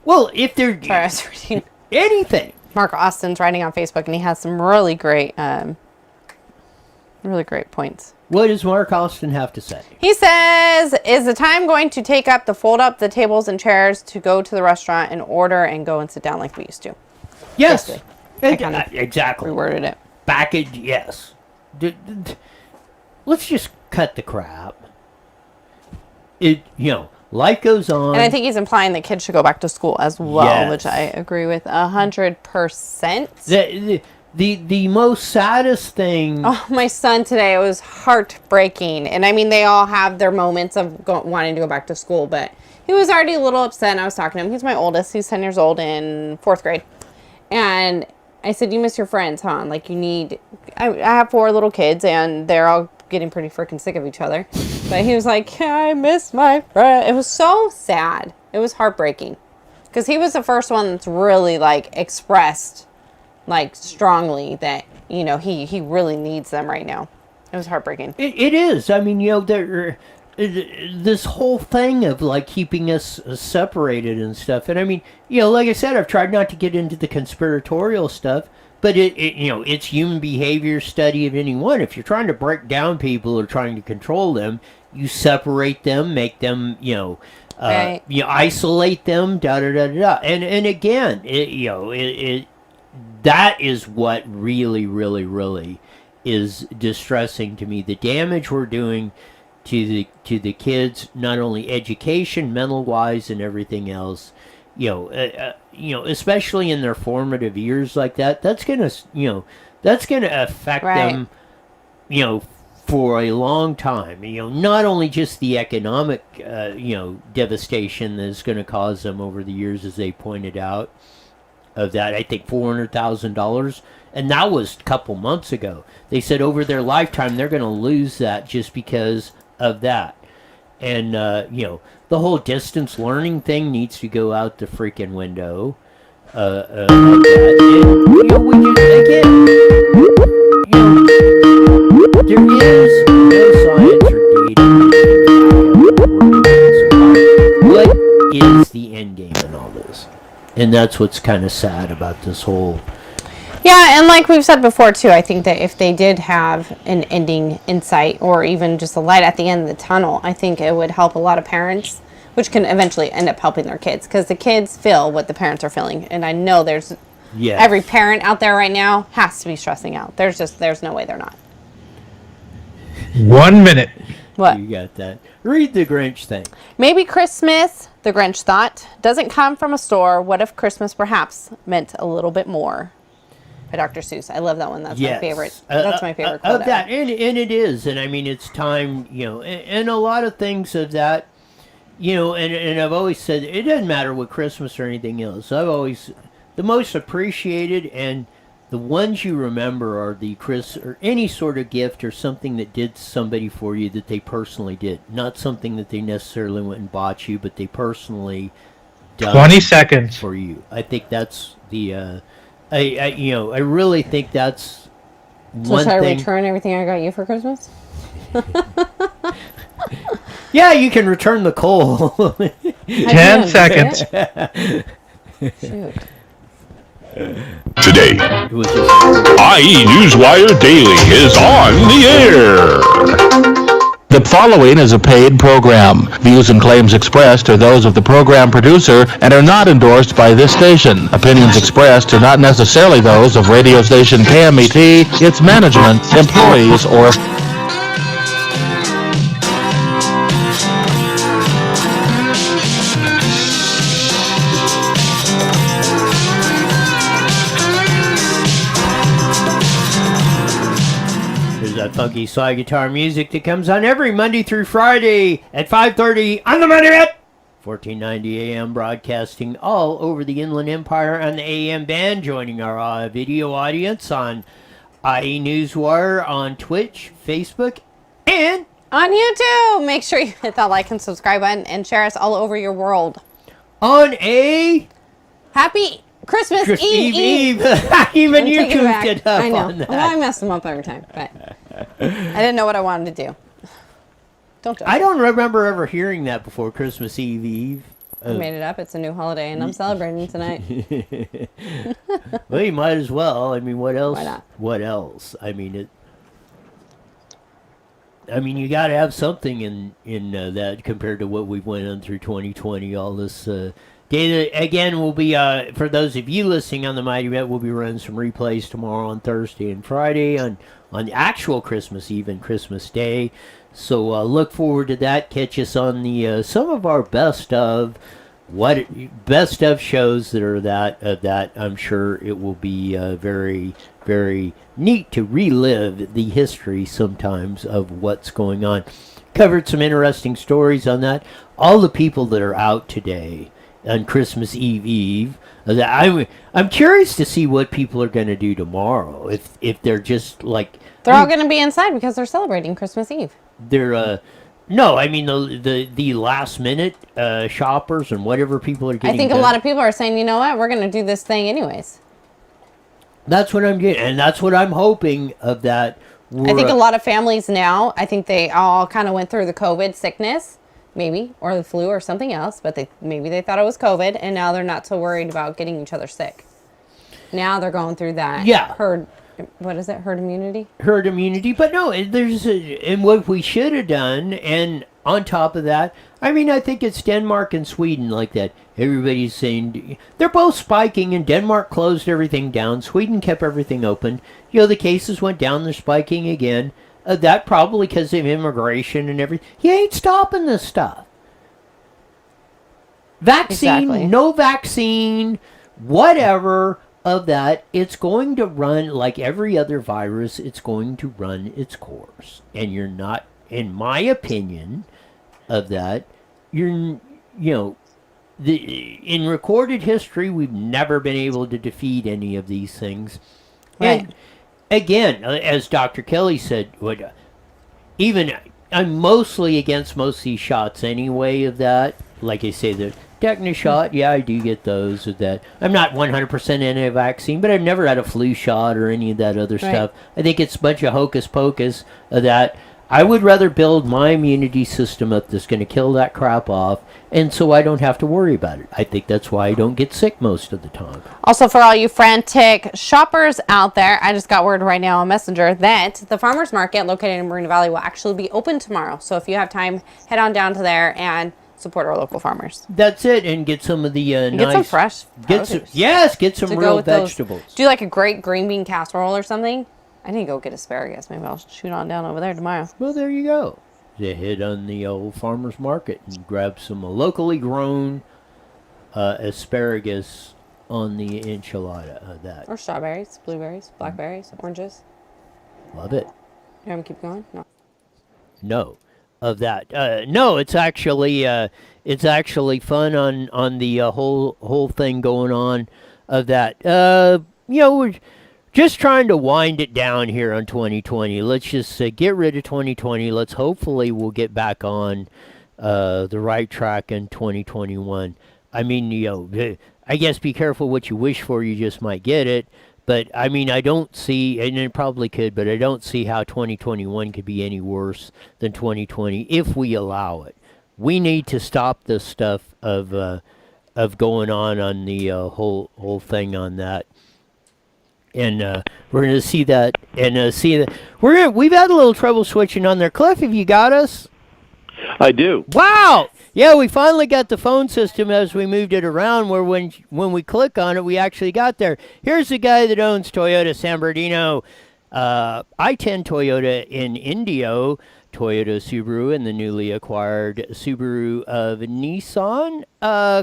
Speaker 1: Well, if they're
Speaker 3: Sorry, I was reading.
Speaker 1: Anything.
Speaker 3: Mark Austin's writing on Facebook, and he has some really great points.
Speaker 1: What does Mark Austin have to say?
Speaker 3: He says, "Is the time going to take up to fold up the tables and chairs to go to the restaurant and order and go and sit down like we used to?"
Speaker 1: Yes.
Speaker 3: Exactly. Reworded it.
Speaker 1: Package, yes. Let's just cut the crap. Life goes on.
Speaker 3: And I think he's implying that kids should go back to school as well, which I agree with 100%.
Speaker 1: The most saddest thing.
Speaker 3: Oh, my son today, it was heartbreaking. And I mean, they all have their moments of wanting to go back to school, but he was already a little upset. And I was talking to him. He's my oldest. He's 10 years old in 4th grade. And I said, "You miss your friends, huh? Like, you need..." I have 4 little kids, and they're all getting pretty freaking sick of each other. But he was like, "Yeah, I miss my friend." It was so sad. It was heartbreaking. Because he was the first one that's really, expressed, strongly that, he really needs them right now. It was heartbreaking.
Speaker 1: It is. I mean, this whole thing of like keeping us separated and stuff. And I mean, like I said, I've tried not to get into the conspiratorial stuff, but it's human behavior study of anyone. If you're trying to break down people or trying to control them, you separate them, make them,
Speaker 3: Right.
Speaker 1: you isolate them, da da da da. And again, that is what really, really, really is distressing to me. The damage we're doing to the kids, not only education, mental wise, and everything else. Especially in their formative years like that. That's gonna affect them, for a long time. Not only just the economic, devastation that's going to cause them over the years, as they pointed out, of that, I think $400,000, and that was a couple months ago. They said over their lifetime they're going to lose that just because of that. And, the whole distance learning thing needs to go out the freaking window. Of that. And, we just, again, there is no science or data. What is the end game in all this? And that's what's kind of sad about this whole...
Speaker 3: Yeah, and like we've said before, too, I think that if they did have an ending in sight or even just a light at the end of the tunnel, I think it would help a lot of parents, which can eventually end up helping their kids, because the kids feel what the parents are feeling. And I know every parent out there right now has to be stressing out. There's no way they're not.
Speaker 5: 1 minute.
Speaker 3: What?
Speaker 1: You got that. Read the Grinch thing.
Speaker 3: Maybe Christmas, the Grinch thought, doesn't come from a store. What if Christmas perhaps meant a little bit more? By Dr. Seuss. I love that one. That's my favorite. That's my favorite quote
Speaker 1: of that.
Speaker 3: ever.
Speaker 1: And it is. And I mean, it's time, and a lot of things of that, and I've always said, it doesn't matter what Christmas or anything else. The most appreciated and the ones you remember are or any sort of gift or something that did somebody for you that they personally did. Not something that they necessarily went and bought you, but they personally done
Speaker 5: 20 seconds
Speaker 1: for you. I think that's the, I really think that's one
Speaker 3: should I
Speaker 1: thing.
Speaker 3: return everything I got you for Christmas?
Speaker 1: Yeah, you can return the coal.
Speaker 5: 10 seconds.
Speaker 3: Shoot.
Speaker 6: Today, IE Newswire Daily is on the air. The following is a paid program. Views and claims expressed are those of the program producer and are not endorsed by this station. Opinions expressed are not necessarily those of radio station KMET, its management, employees, or...
Speaker 1: Funky slide guitar music that comes on every Monday through Friday at 5:30 on the Monday at 1490 AM, broadcasting all over the Inland Empire on the AM band, joining our video audience on IE Newswire on Twitch, Facebook, and
Speaker 3: on YouTube. Make sure you hit that like and subscribe button and share us all over your world.
Speaker 1: On a
Speaker 3: Happy Christmas Eve.
Speaker 1: Even you goofed it up
Speaker 3: I know.
Speaker 1: on that.
Speaker 3: Well, I mess them up every time, but I didn't know what I wanted to do. Don't judge.
Speaker 1: I don't remember ever hearing that before. Christmas Eve.
Speaker 3: I made it up. It's a new holiday, and I'm celebrating tonight.
Speaker 1: Well, you might as well. I mean, what else?
Speaker 3: Why not?
Speaker 1: What else? I mean, you got to have something in that compared to what we went on through 2020. All this data again will be for those of you listening on the Mighty Met. We'll be running some replays tomorrow on Thursday and Friday on the actual Christmas Eve and Christmas Day. So look forward to that. Catch us on the some of our best of shows that are that. I'm sure it will be very, very neat to relive the history sometimes of what's going on. Covered some interesting stories on that. All the people that are out today on Christmas Eve. I'm curious to see what people are going to do tomorrow. If they're just like
Speaker 3: they're all going to be inside because they're celebrating Christmas Eve.
Speaker 1: They're no, I mean the last minute shoppers and whatever people are getting.
Speaker 3: I think a lot of people are saying, you know what, we're going to do this thing anyways.
Speaker 1: That's what I'm getting, and that's what I'm hoping of that.
Speaker 3: I think a lot of families now, I think they all kind of went through the COVID sickness, maybe, or the flu or something else, but maybe they thought it was COVID, and now they're not so worried about getting each other sick. Now they're going through that herd immunity?
Speaker 1: Herd immunity, but no, and what we should have done, and on top of that, I mean, I think it's Denmark and Sweden like that. Everybody's saying they're both spiking, and Denmark closed everything down. Sweden kept everything open. The cases went down, they're spiking again. That probably because of immigration and everything. You ain't stopping this stuff. Vaccine, no vaccine, whatever of that, it's going to run like every other virus. It's going to run its course, and you're not, in my opinion, of that. In recorded history, we've never been able to defeat any of these things. Right. And again, as Dr. Kelly said, I'm mostly against most of these shots anyway. Of that, like I say, the tetanus shot, yeah, I do get those of that. I'm not 100% anti-vaccine, but I've never had a flu shot or any of that other stuff. I think it's a bunch of hocus pocus of that. I would rather build my immunity system up that's going to kill that crap off, and so I don't have to worry about it. I think that's why I don't get sick most of the time.
Speaker 3: Also, for all you frantic shoppers out there, I just got word right now on Messenger that the farmers market located in Marina Valley will actually be open tomorrow. So if you have time, head on down to there and support our local farmers.
Speaker 1: That's it, and get some of the nice...
Speaker 3: Get some fresh
Speaker 1: produce. Get some real vegetables.
Speaker 3: Do like a great green bean casserole or something. I need to go get asparagus. Maybe I'll shoot on down over there tomorrow.
Speaker 1: Well, there you go. You hit on the old farmer's market and grab some locally grown asparagus on the enchilada of that.
Speaker 3: Or strawberries, blueberries, blackberries, oranges.
Speaker 1: Love it.
Speaker 3: You want me to keep going? No.
Speaker 1: No. Of that. No, it's actually fun on the whole thing going on of that. We're just trying to wind it down here on 2020. Let's just get rid of 2020. Hopefully we'll get back on the right track in 2021. I mean, I guess be careful what you wish for. You just might get it. But, I mean, I don't see, and it probably could, but I don't see how 2021 could be any worse than 2020 if we allow it. We need to stop this stuff of going on the whole thing on that. And we're going to see that, and see that. We've had a little trouble switching on there. Cliff, have you got us?
Speaker 7: I do.
Speaker 1: Wow! Yeah, we finally got the phone system as we moved it around, where when we click on it, we actually got there. Here's the guy that owns Toyota San Bernardino, I-10 Toyota in Indio, Toyota Subaru, and the newly acquired Subaru of Nissan.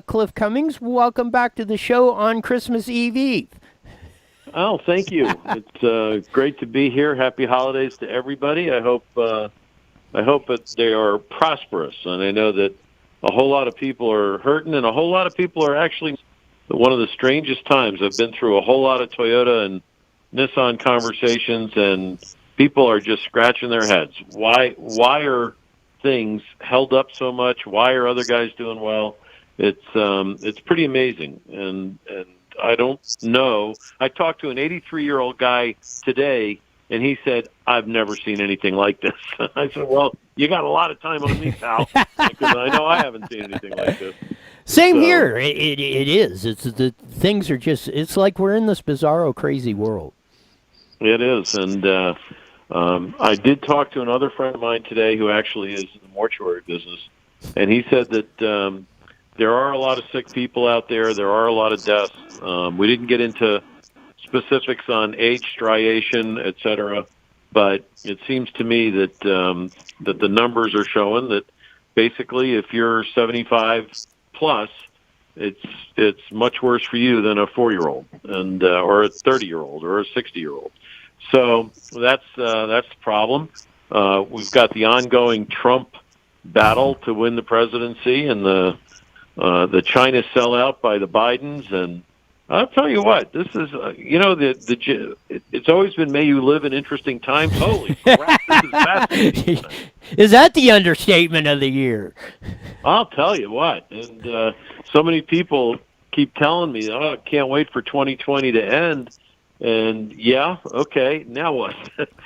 Speaker 1: Cliff Cummings, welcome back to the show on Christmas Eve.
Speaker 7: Oh, thank you. It's great to be here. Happy holidays to everybody. I hope that they are prosperous, and I know that a whole lot of people are hurting, and a whole lot of people are actually one of the strangest times. I've been through a whole lot of Toyota and Nissan conversations, and people are just scratching their heads. Why are things held up so much? Why are other guys doing well? It's pretty amazing, and I don't know. I talked to an 83-year-old guy today, and he said, I've never seen anything like this. I said, well, you got a lot of time on me, pal, because I know I haven't seen anything like this.
Speaker 1: Same here. It is. The things are just, it's like we're in this bizarro, crazy world.
Speaker 7: It is. And I did talk to another friend of mine today who actually is in the mortuary business, and he said that there are a lot of sick people out there. There are a lot of deaths. We didn't get into specifics on age, striation, et cetera, but it seems to me that that the numbers are showing that basically if you're 75 plus, it's much worse for you than a 4-year-old and or a 30-year-old or a 60-year-old. So that's the problem. We've got the ongoing Trump battle to win the presidency and the China sellout by the Bidens, and I'll tell you what, this is it's always been may you live in interesting times. Holy crap, this is fascinating.
Speaker 1: Is that the understatement of the year?
Speaker 7: I'll tell you what, and so many people keep telling me, I can't wait for 2020 to end, and yeah, okay, now what?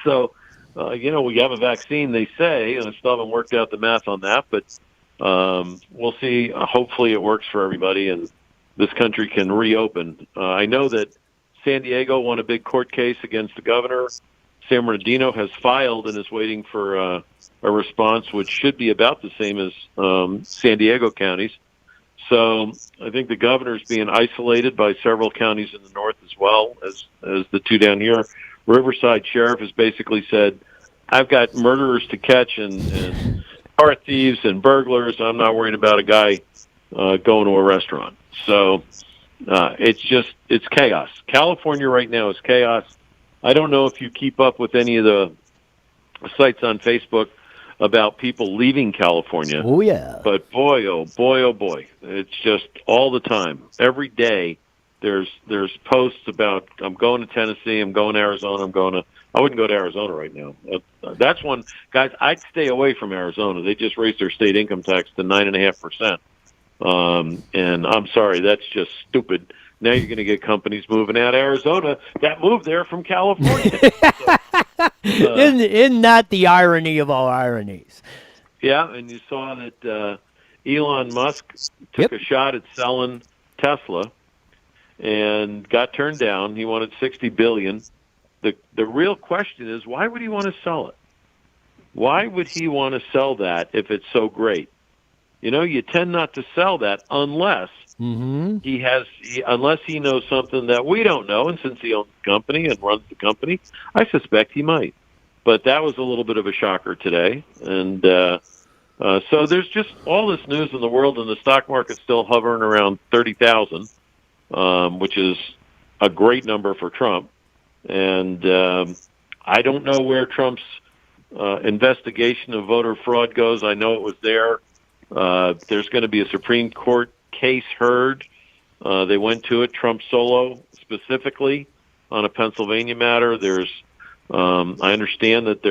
Speaker 7: So we have a vaccine, they say, and I still haven't worked out the math on that, but we'll see. Hopefully it works for everybody and this country can reopen. I know that San Diego won a big court case against the governor. San Bernardino has filed and is waiting for a response, which should be about the same as San Diego counties. So I think the governor's being isolated by several counties in the north as well as the two down here. Riverside Sheriff has basically said, I've got murderers to catch and car thieves and burglars. I'm not worried about a guy going to a restaurant. So it's chaos. California right now is chaos. I don't know if you keep up with any of the sites on Facebook about people leaving California.
Speaker 1: Oh, yeah.
Speaker 7: But boy, oh boy, it's just all the time. Every day there's posts about I'm going to Tennessee, I'm going to Arizona, I wouldn't go to Arizona right now. That's one, guys, I'd stay away from Arizona. They just raised their state income tax to 9.5%. And I'm sorry, that's just stupid. Now you're going to get companies moving out of Arizona that moved there from California.
Speaker 1: Isn't that the irony of all ironies?
Speaker 7: Yeah, and you saw that Elon Musk took a shot at selling Tesla and got turned down. He wanted $60 billion. The real question is, why would he want to sell it? Why would he want to sell that if it's so great? You tend not to sell that unless unless he knows something that we don't know. And since he owns the company and runs the company, I suspect he might. But that was a little bit of a shocker today. And so there's just all this news in the world, and the stock market's still hovering around 30,000, which is a great number for Trump. And I don't know where Trump's investigation of voter fraud goes. I know it was there. There's going to be a Supreme Court case heard. They went to it, Trump solo specifically, on a Pennsylvania matter. There's, I understand that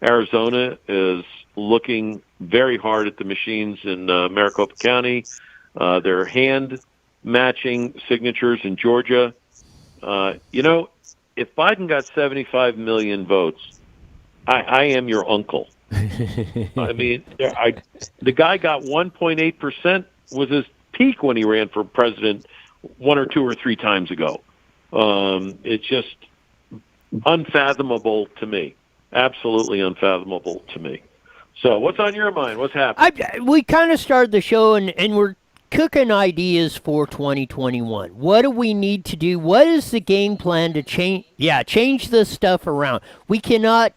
Speaker 7: Arizona is looking very hard at the machines in Maricopa County. They're hand matching signatures in Georgia. If Biden got 75 million votes, I am your uncle. I mean, the guy got 1.8% was his peak when he ran for president 1 or 2 or 3 times ago. It's just unfathomable to me. Absolutely unfathomable to me. So what's on your mind? What's happening?
Speaker 1: We kind of started the show and we're cooking ideas for 2021. What do we need to do? What is the game plan to change this stuff around? We cannot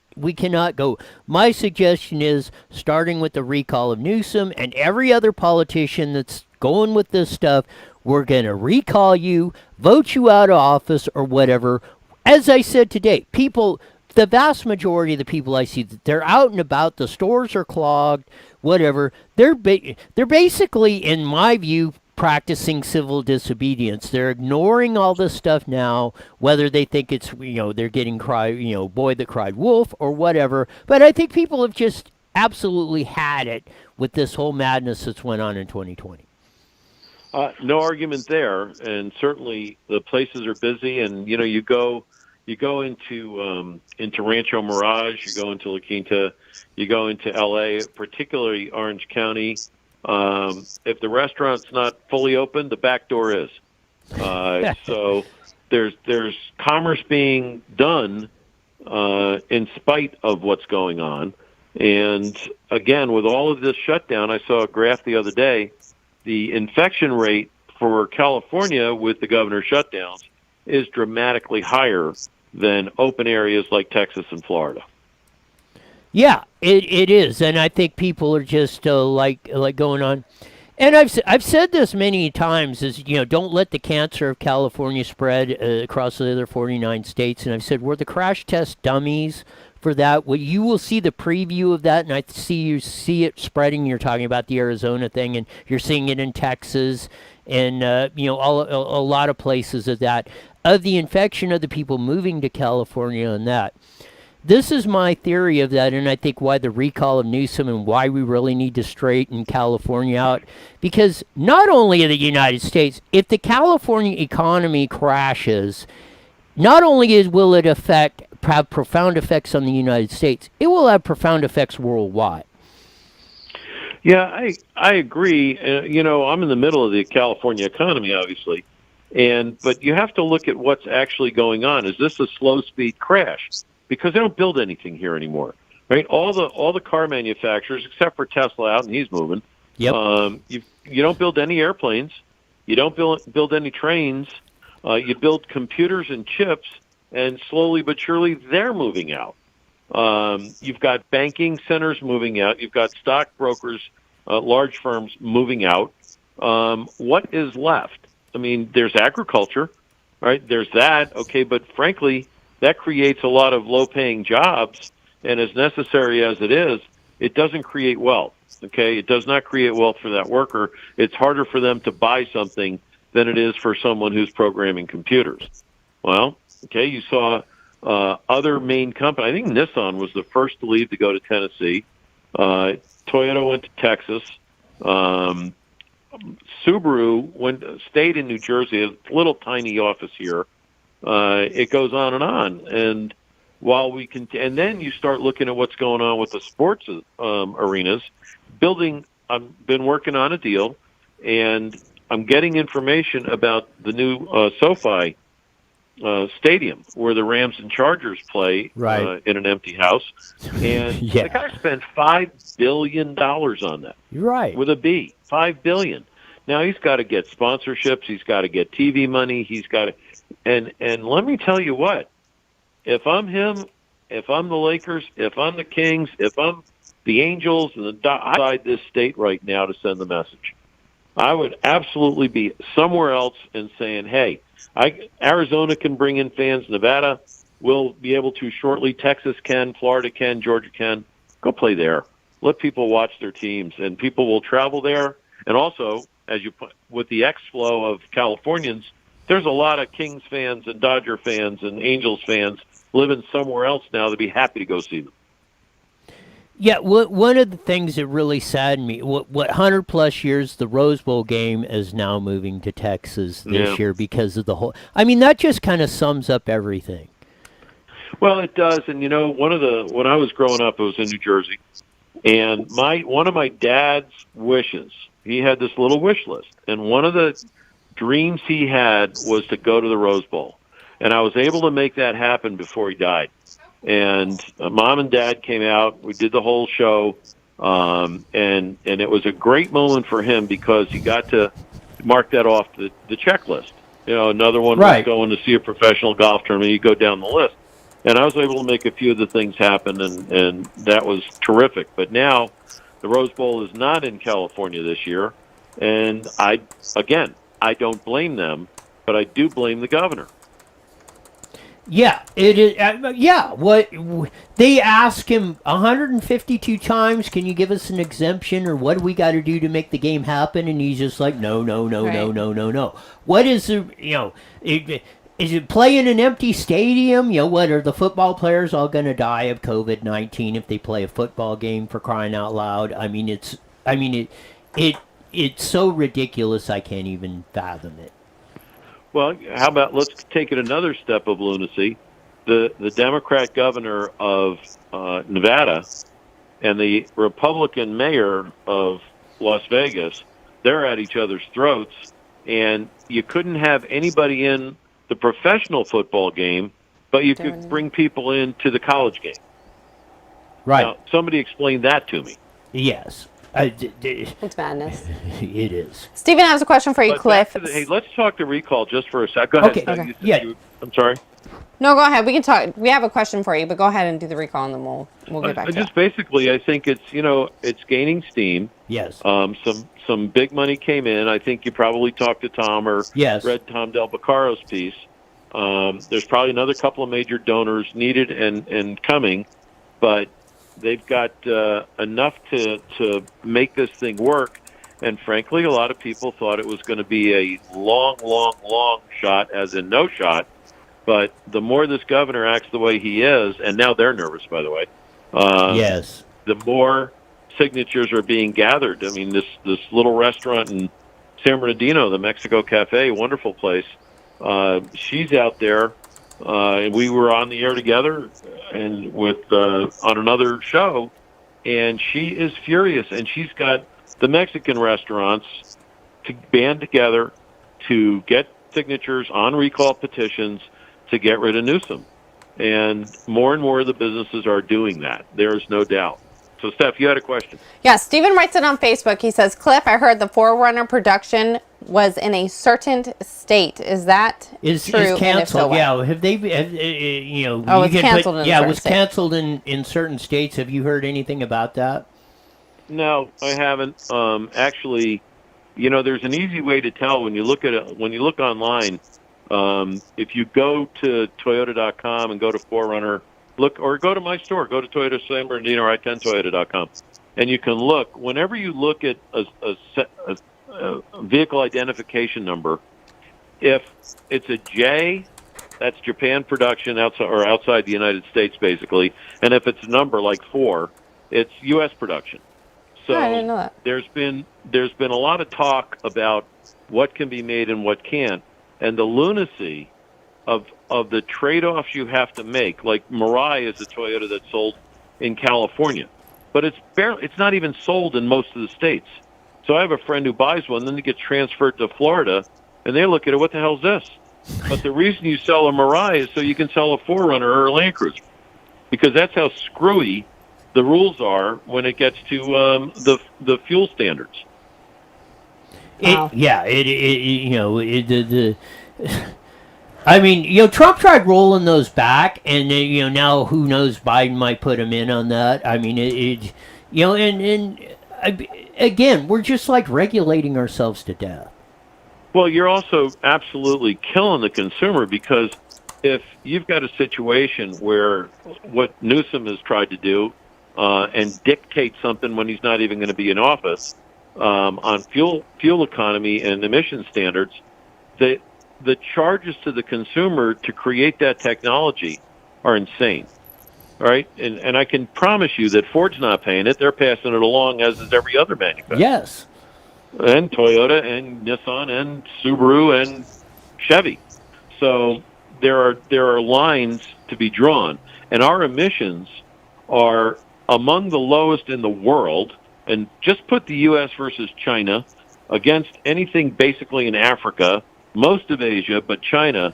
Speaker 1: go. My suggestion is starting with the recall of Newsom and every other politician that's going with this stuff. We're going to recall you, vote you out of office or whatever. As I said today, the vast majority of the people I see, they're out and about. The stores are clogged, whatever. They're basically, in my view, practicing civil disobedience. They're ignoring all this stuff now, whether they think it's, they're getting boy that cried wolf or whatever. But I think people have just absolutely had it with this whole madness that's went on in 2020.
Speaker 7: No argument there, and certainly the places are busy. And you go into Rancho Mirage, you go into La Quinta, you go into L.A., particularly Orange County. If the restaurant's not fully open, the back door is. So there's commerce being done in spite of what's going on. And again, with all of this shutdown, I saw a graph the other day. The infection rate for California with the governor's shutdowns is dramatically higher than open areas like Texas and Florida.
Speaker 1: Yeah, it is, and I think people are just like going on. And I've said this many times: is don't let the cancer of California spread across the other 49 states. And I've said we're the crash test dummies for that. Well, you will see the preview of that, and I see it spreading. You're talking about the Arizona thing, and you're seeing it in Texas, and a lot of places of that, of the infection of the people moving to California and that. This is my theory of that, and I think why the recall of Newsom and why we really need to straighten California out. Because not only in the United States, if the California economy crashes, not only will it affect have profound effects on the United States, it will have profound effects worldwide.
Speaker 7: Yeah, I agree. I'm in the middle of the California economy, obviously, but you have to look at what's actually going on. Is this a slow speed crash? Because they don't build anything here anymore, right? All the car manufacturers, except for Tesla, out and he's moving.
Speaker 1: Yep.
Speaker 7: You don't build any airplanes. You don't build any trains. You build computers and chips, and slowly but surely they're moving out. You've got banking centers moving out. You've got stockbrokers, large firms moving out. What is left? I mean, there's agriculture, right? There's that, okay, but frankly, that creates a lot of low-paying jobs, and as necessary as it is, it doesn't create wealth, okay? It does not create wealth for that worker. It's harder for them to buy something than it is for someone who's programming computers. Well, okay, you saw other main companies. I think Nissan was the first to leave to go to Tennessee. Toyota went to Texas. Subaru stayed in New Jersey, a little tiny office here. It goes on. And while and then you start looking at what's going on with the sports arenas. I've been working on a deal, and I'm getting information about the new SoFi stadium where the Rams and Chargers play in an empty house. And the guy spent $5 billion on that.
Speaker 1: You're right.
Speaker 7: With a B, $5 billion. Now he's got to get sponsorships. He's got to get TV money. He's got to, and let me tell you what, if I'm him, if I'm the Lakers, if I'm the Kings, if I'm the Angels, and I decide this state right now to send the message. I would absolutely be somewhere else and saying, hey, Arizona can bring in fans. Nevada will be able to shortly. Texas can. Florida can. Georgia can. Go play there. Let people watch their teams, and people will travel there. And also, as you put, with the X-flow of Californians, there's a lot of Kings fans and Dodger fans and Angels fans living somewhere else now to be happy to go see them.
Speaker 1: Yeah, one of the things that really saddened me, what 100-plus years, the Rose Bowl game is now moving to Texas this year because of the whole. I mean, that just kind of sums up everything.
Speaker 7: Well, it does, and when I was growing up, I was in New Jersey, and one of my dad's wishes, he had this little wish list, and one of the dreams he had was to go to the Rose Bowl, and I was able to make that happen before he died. And Mom and Dad came out. We did the whole show, and it was a great moment for him because he got to mark that off the checklist. Another one was going to see a professional golf tournament. You go down the list, and I was able to make a few of the things happen, and that was terrific. But now the Rose Bowl is not in California this year, and I don't blame them, but I do blame the governor.
Speaker 1: Yeah, it is. What they ask him 152 times, can you give us an exemption, or what do we got to do to make the game happen? And he's just like, no. What is is it play in an empty stadium? What are the football players all going to die of COVID-19 if they play a football game, for crying out loud? It's so ridiculous I can't even fathom it.
Speaker 7: Well, how about let's take it another step of lunacy. The Democrat governor of Nevada and the Republican mayor of Las Vegas, they're at each other's throats, and you couldn't have anybody in the professional football game, but you could bring people into the college game.
Speaker 1: Right.
Speaker 7: Now, somebody explain that to me.
Speaker 1: Yes.
Speaker 3: It's madness.
Speaker 1: It is.
Speaker 3: Stephen has a question for you, Cliff.
Speaker 7: Hey, let's talk to recall just for a sec. Go ahead.
Speaker 1: Okay.
Speaker 7: I'm sorry.
Speaker 3: No, go ahead. We can talk. We have a question for you, but go ahead and do the recall, and then we'll get back to it.
Speaker 7: Basically, I think it's gaining steam.
Speaker 1: Yes.
Speaker 7: Some big money came in. I think you probably talked to Tom or read Tom Del Beccaro's piece. There's probably another couple of major donors needed and coming, but they've got enough to make this thing work. And frankly, a lot of people thought it was going to be a long shot, as in no shot. But the more this governor acts the way he is, and now they're nervous, by the way.
Speaker 1: Yes.
Speaker 7: The more signatures are being gathered. I mean, this little restaurant in San Bernardino, the Mexico Cafe, wonderful place. She's out there We were on the air together and with on another show, and she is furious. And she's got the Mexican restaurants to band together to get signatures on recall petitions to get rid of Newsom. And more of the businesses are doing that. There's no doubt. So, Steph, you had a question.
Speaker 3: Yeah, Steven writes it on Facebook. He says, Cliff, I heard the Forerunner production was in a certain state. Is that true?
Speaker 1: Is canceled? Yeah. Have they? You know?
Speaker 3: Oh, it's canceled.
Speaker 1: Yeah, it was canceled in certain states. Have you heard anything about that?
Speaker 7: No, I haven't. Actually, you know, there's an easy way to tell when you look at it. When you look online, if you go to Toyota.com and go to Forerunner, or go to my store, go to Toyota San Bernardino or I-10Toyota.com, and you can look. Whenever you look at a vehicle identification number, if it's a J, that's Japan production outside the United States, basically. And if it's a number like 4, it's U.S. production. So
Speaker 3: I didn't know that.
Speaker 7: there's been a lot of talk about what can be made and what can't, and the lunacy of the trade-offs you have to make. Like Mirai is a Toyota that's sold in California, but it's not even sold in most of the states. So I have a friend who buys one, then it gets transferred to Florida, and they look at it, what the hell is this? But the reason you sell a Mirai is so you can sell a Forerunner or a Land Cruiser, because that's how screwy the rules are when it gets to the fuel standards.
Speaker 3: Wow.
Speaker 1: I mean, you know, Trump tried rolling those back, and you know, now who knows? Biden might put him in on that. I mean, you know, again, we're just like regulating ourselves to death.
Speaker 7: Well, you're also absolutely killing the consumer, because if you've got a situation where what Newsom has tried to do and dictate something when he's not even going to be in office on fuel economy and emission standards, the charges to the consumer to create that technology are insane. All right, and I can promise you that Ford's not paying it; they're passing it along, as is every other manufacturer.
Speaker 1: Yes,
Speaker 7: and Toyota and Nissan and Subaru and Chevy. So there are lines to be drawn, and our emissions are among the lowest in the world. And just put the U.S. versus China against anything basically in Africa, most of Asia, but China.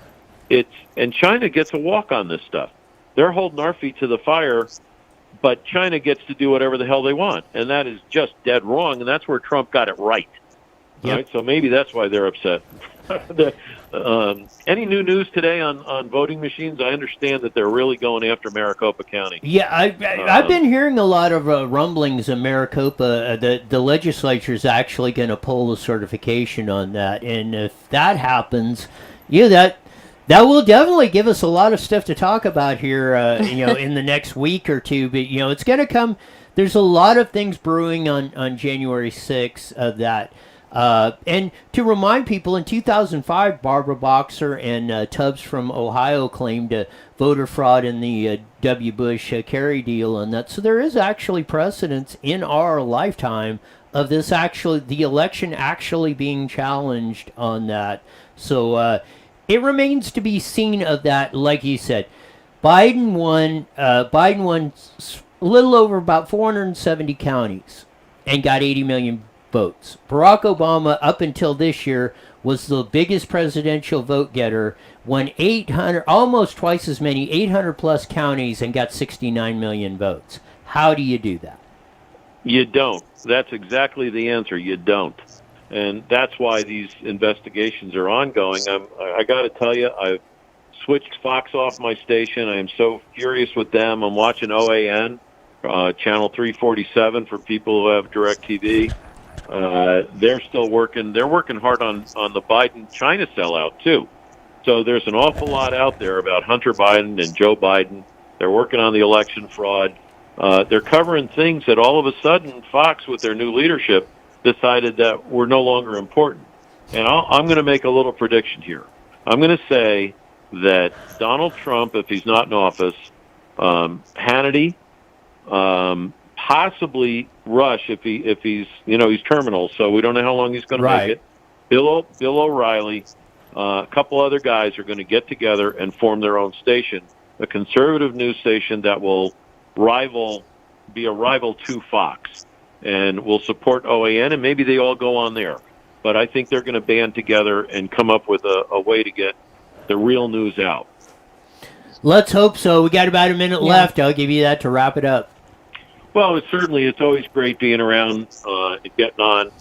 Speaker 7: And China gets a walk on this stuff. They're holding our feet to the fire, but China gets to do whatever the hell they want, and that is just dead wrong. And that's where Trump got it right.
Speaker 1: Yep.
Speaker 7: Right? So maybe that's why they're upset. Any new news today on voting machines? I understand that they're really going after Maricopa County.
Speaker 1: Yeah, I've been hearing a lot of rumblings in Maricopa. The legislature is actually going to pull the certification on that, and if that happens, that will definitely give us a lot of stuff to talk about here, in the next week or two. But it's going to come. There's a lot of things brewing on January 6th of that. And to remind people, in 2005, Barbara Boxer and Tubbs from Ohio claimed voter fraud in the W. Bush Kerry deal on that. So there is actually precedence in our lifetime of this the election actually being challenged on that. So it remains to be seen of that. Like you said, Biden won a little over about 470 counties and got 80 million votes. Barack Obama, up until this year, was the biggest presidential vote getter, won 800, almost twice as many, 800 plus counties, and got 69 million votes. How do you do that?
Speaker 7: You don't. That's exactly the answer. You don't. And that's why these investigations are ongoing. I got to tell you, I've switched Fox off my station. I am so furious with them. I'm watching OAN, channel 347 for people who have DirecTV. They're still working. They're working hard on the Biden-China sellout, too. So there's an awful lot out there about Hunter Biden and Joe Biden. They're working on the election fraud. They're covering things that all of a sudden Fox, with their new leadership, decided that were no longer important. And I'm going to make a little prediction here. I'm going to say that Donald Trump, if he's not in office, Hannity, possibly Rush if he's he's terminal, so we don't know how long he's going to make it. Bill O'Reilly, a couple other guys are going to get together and form their own station, a conservative news station that will be a rival to Fox, and will support OAN, and maybe they all go on there. But I think they're going to band together and come up with a way to get the real news out.
Speaker 1: Let's hope so. We got about a minute left. I'll give you that to wrap it up.
Speaker 7: Well, it's always great being around and getting on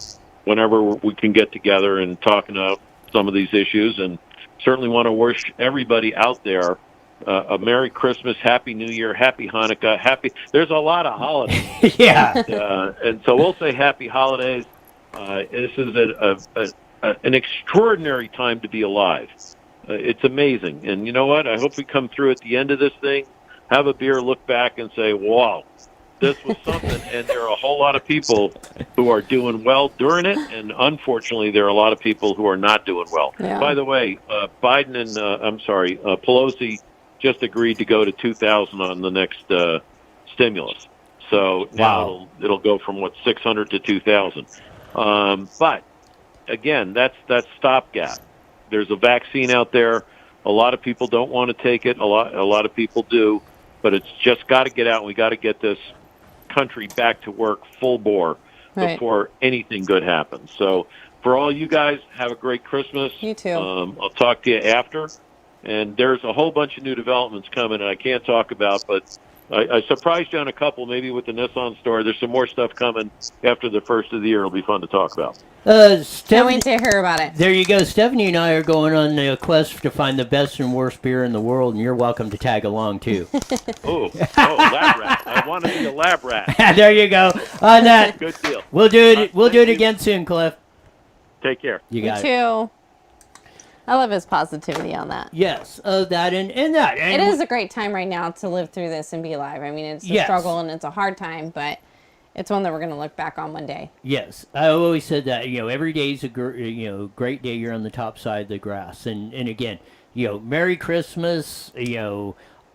Speaker 7: whenever we can get together and talking about some of these issues. And certainly want to wish everybody out there a Merry Christmas, Happy New Year, Happy Hanukkah, There's a lot of holidays.
Speaker 1: Yeah.
Speaker 7: And so we'll say Happy Holidays. This is an extraordinary time to be alive. It's amazing. And you know what? I hope we come through at the end of this thing, have a beer, look back, and say, wow, this was something. And there are a whole lot of people who are doing well during it, and unfortunately, there are a lot of people who are not doing well.
Speaker 3: Yeah.
Speaker 7: By the way, Biden and, Pelosi just agreed to go to 2,000 on the next stimulus. So now it'll go from, 600 to 2,000. But, again, that's stopgap. There's a vaccine out there. A lot of people don't want to take it. A lot of people do. But it's just got to get out, and we got to get this country back to work full bore before anything good happens. So for all you guys, have a great Christmas.
Speaker 3: You too.
Speaker 7: I'll talk to you after. And there's a whole bunch of new developments coming I can't talk about, but I surprised you on a couple, maybe with the Nissan store. There's some more stuff coming after the first of the year. It'll be fun to talk about.
Speaker 3: Can't wait to hear about it.
Speaker 1: There you go. Stephanie and I are going on a quest to find the best and worst beer in the world, and you're welcome to tag along, too.
Speaker 7: Oh, lab rat. I want to be a lab rat.
Speaker 1: There you go. On that.
Speaker 7: Good deal.
Speaker 1: We'll do it. We'll do it again soon, Cliff.
Speaker 7: Take care.
Speaker 1: You got
Speaker 3: Me
Speaker 1: it.
Speaker 3: too. I love his positivity on that.
Speaker 1: Yes, that and that. And
Speaker 3: it is a great time right now to live through this and be alive. I mean, it's a struggle and it's a hard time, but it's one that we're going to look back on one day.
Speaker 1: Yes, I always said that. Every day is a great day. You're on the top side of the grass, and again, Merry Christmas.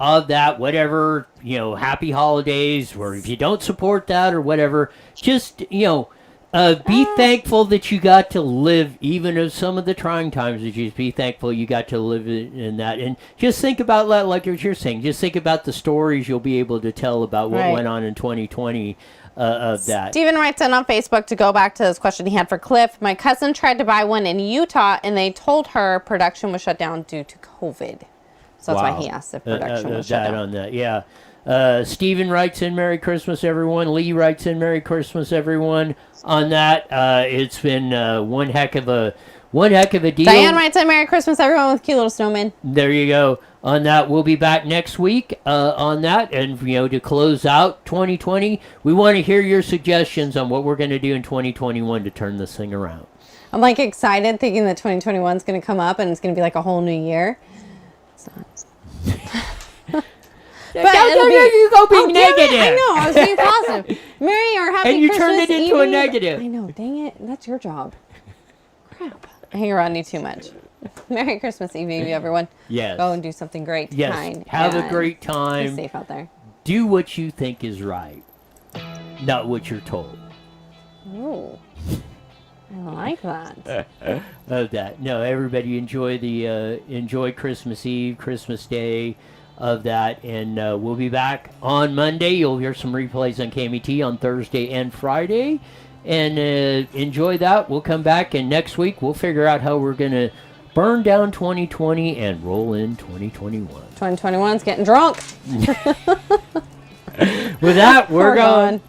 Speaker 1: Of that, whatever. Happy holidays. Or if you don't support that or whatever, just be thankful that you got to live, even of some of the trying times. Just be thankful you got to live in that, and just think about that, like what you're saying. Just think about the stories you'll be able to tell about what went on in 2020 of that.
Speaker 3: Steven writes in on Facebook to go back to this question he had for Cliff. My cousin tried to buy one in Utah, and they told her production was shut down due to COVID. So that's why he asked if production was shut down.
Speaker 1: On that, yeah. Steven writes in Merry Christmas, everyone. Lee writes in Merry Christmas, everyone. On that, it's been one heck of a deal.
Speaker 3: Diane writes in Merry Christmas, everyone, with cute little snowmen.
Speaker 1: There you go. On that, we'll be back next week on that. And, to close out 2020, we want to hear your suggestions on what we're going to do in 2021 to turn this thing around.
Speaker 3: I'm excited thinking that 2021 is going to come up and it's going to be like a whole new year. It's not.
Speaker 1: But you go being negative.
Speaker 3: I know. I was being positive. Merry or happy
Speaker 1: and you
Speaker 3: Christmas
Speaker 1: turned it into
Speaker 3: evening.
Speaker 1: a negative.
Speaker 3: I know. Dang it. That's your job. Crap. I hang around you too much. Merry Christmas Eve, everyone.
Speaker 1: Yes.
Speaker 3: Go and do something great.
Speaker 1: Yes.
Speaker 3: Kind,
Speaker 1: have a great time.
Speaker 3: Be safe out there.
Speaker 1: Do what you think is right, not what you're told.
Speaker 3: Ooh. I like that.
Speaker 1: Of that. No, everybody enjoy Christmas Eve, Christmas Day. Of that, and we'll be back on Monday. You'll hear some replays on KMET on Thursday and Friday, and enjoy that. We'll come back, and next week we'll figure out how we're going to burn down 2020 and roll in 2021.
Speaker 3: 2021's getting drunk.
Speaker 1: With that, we're going.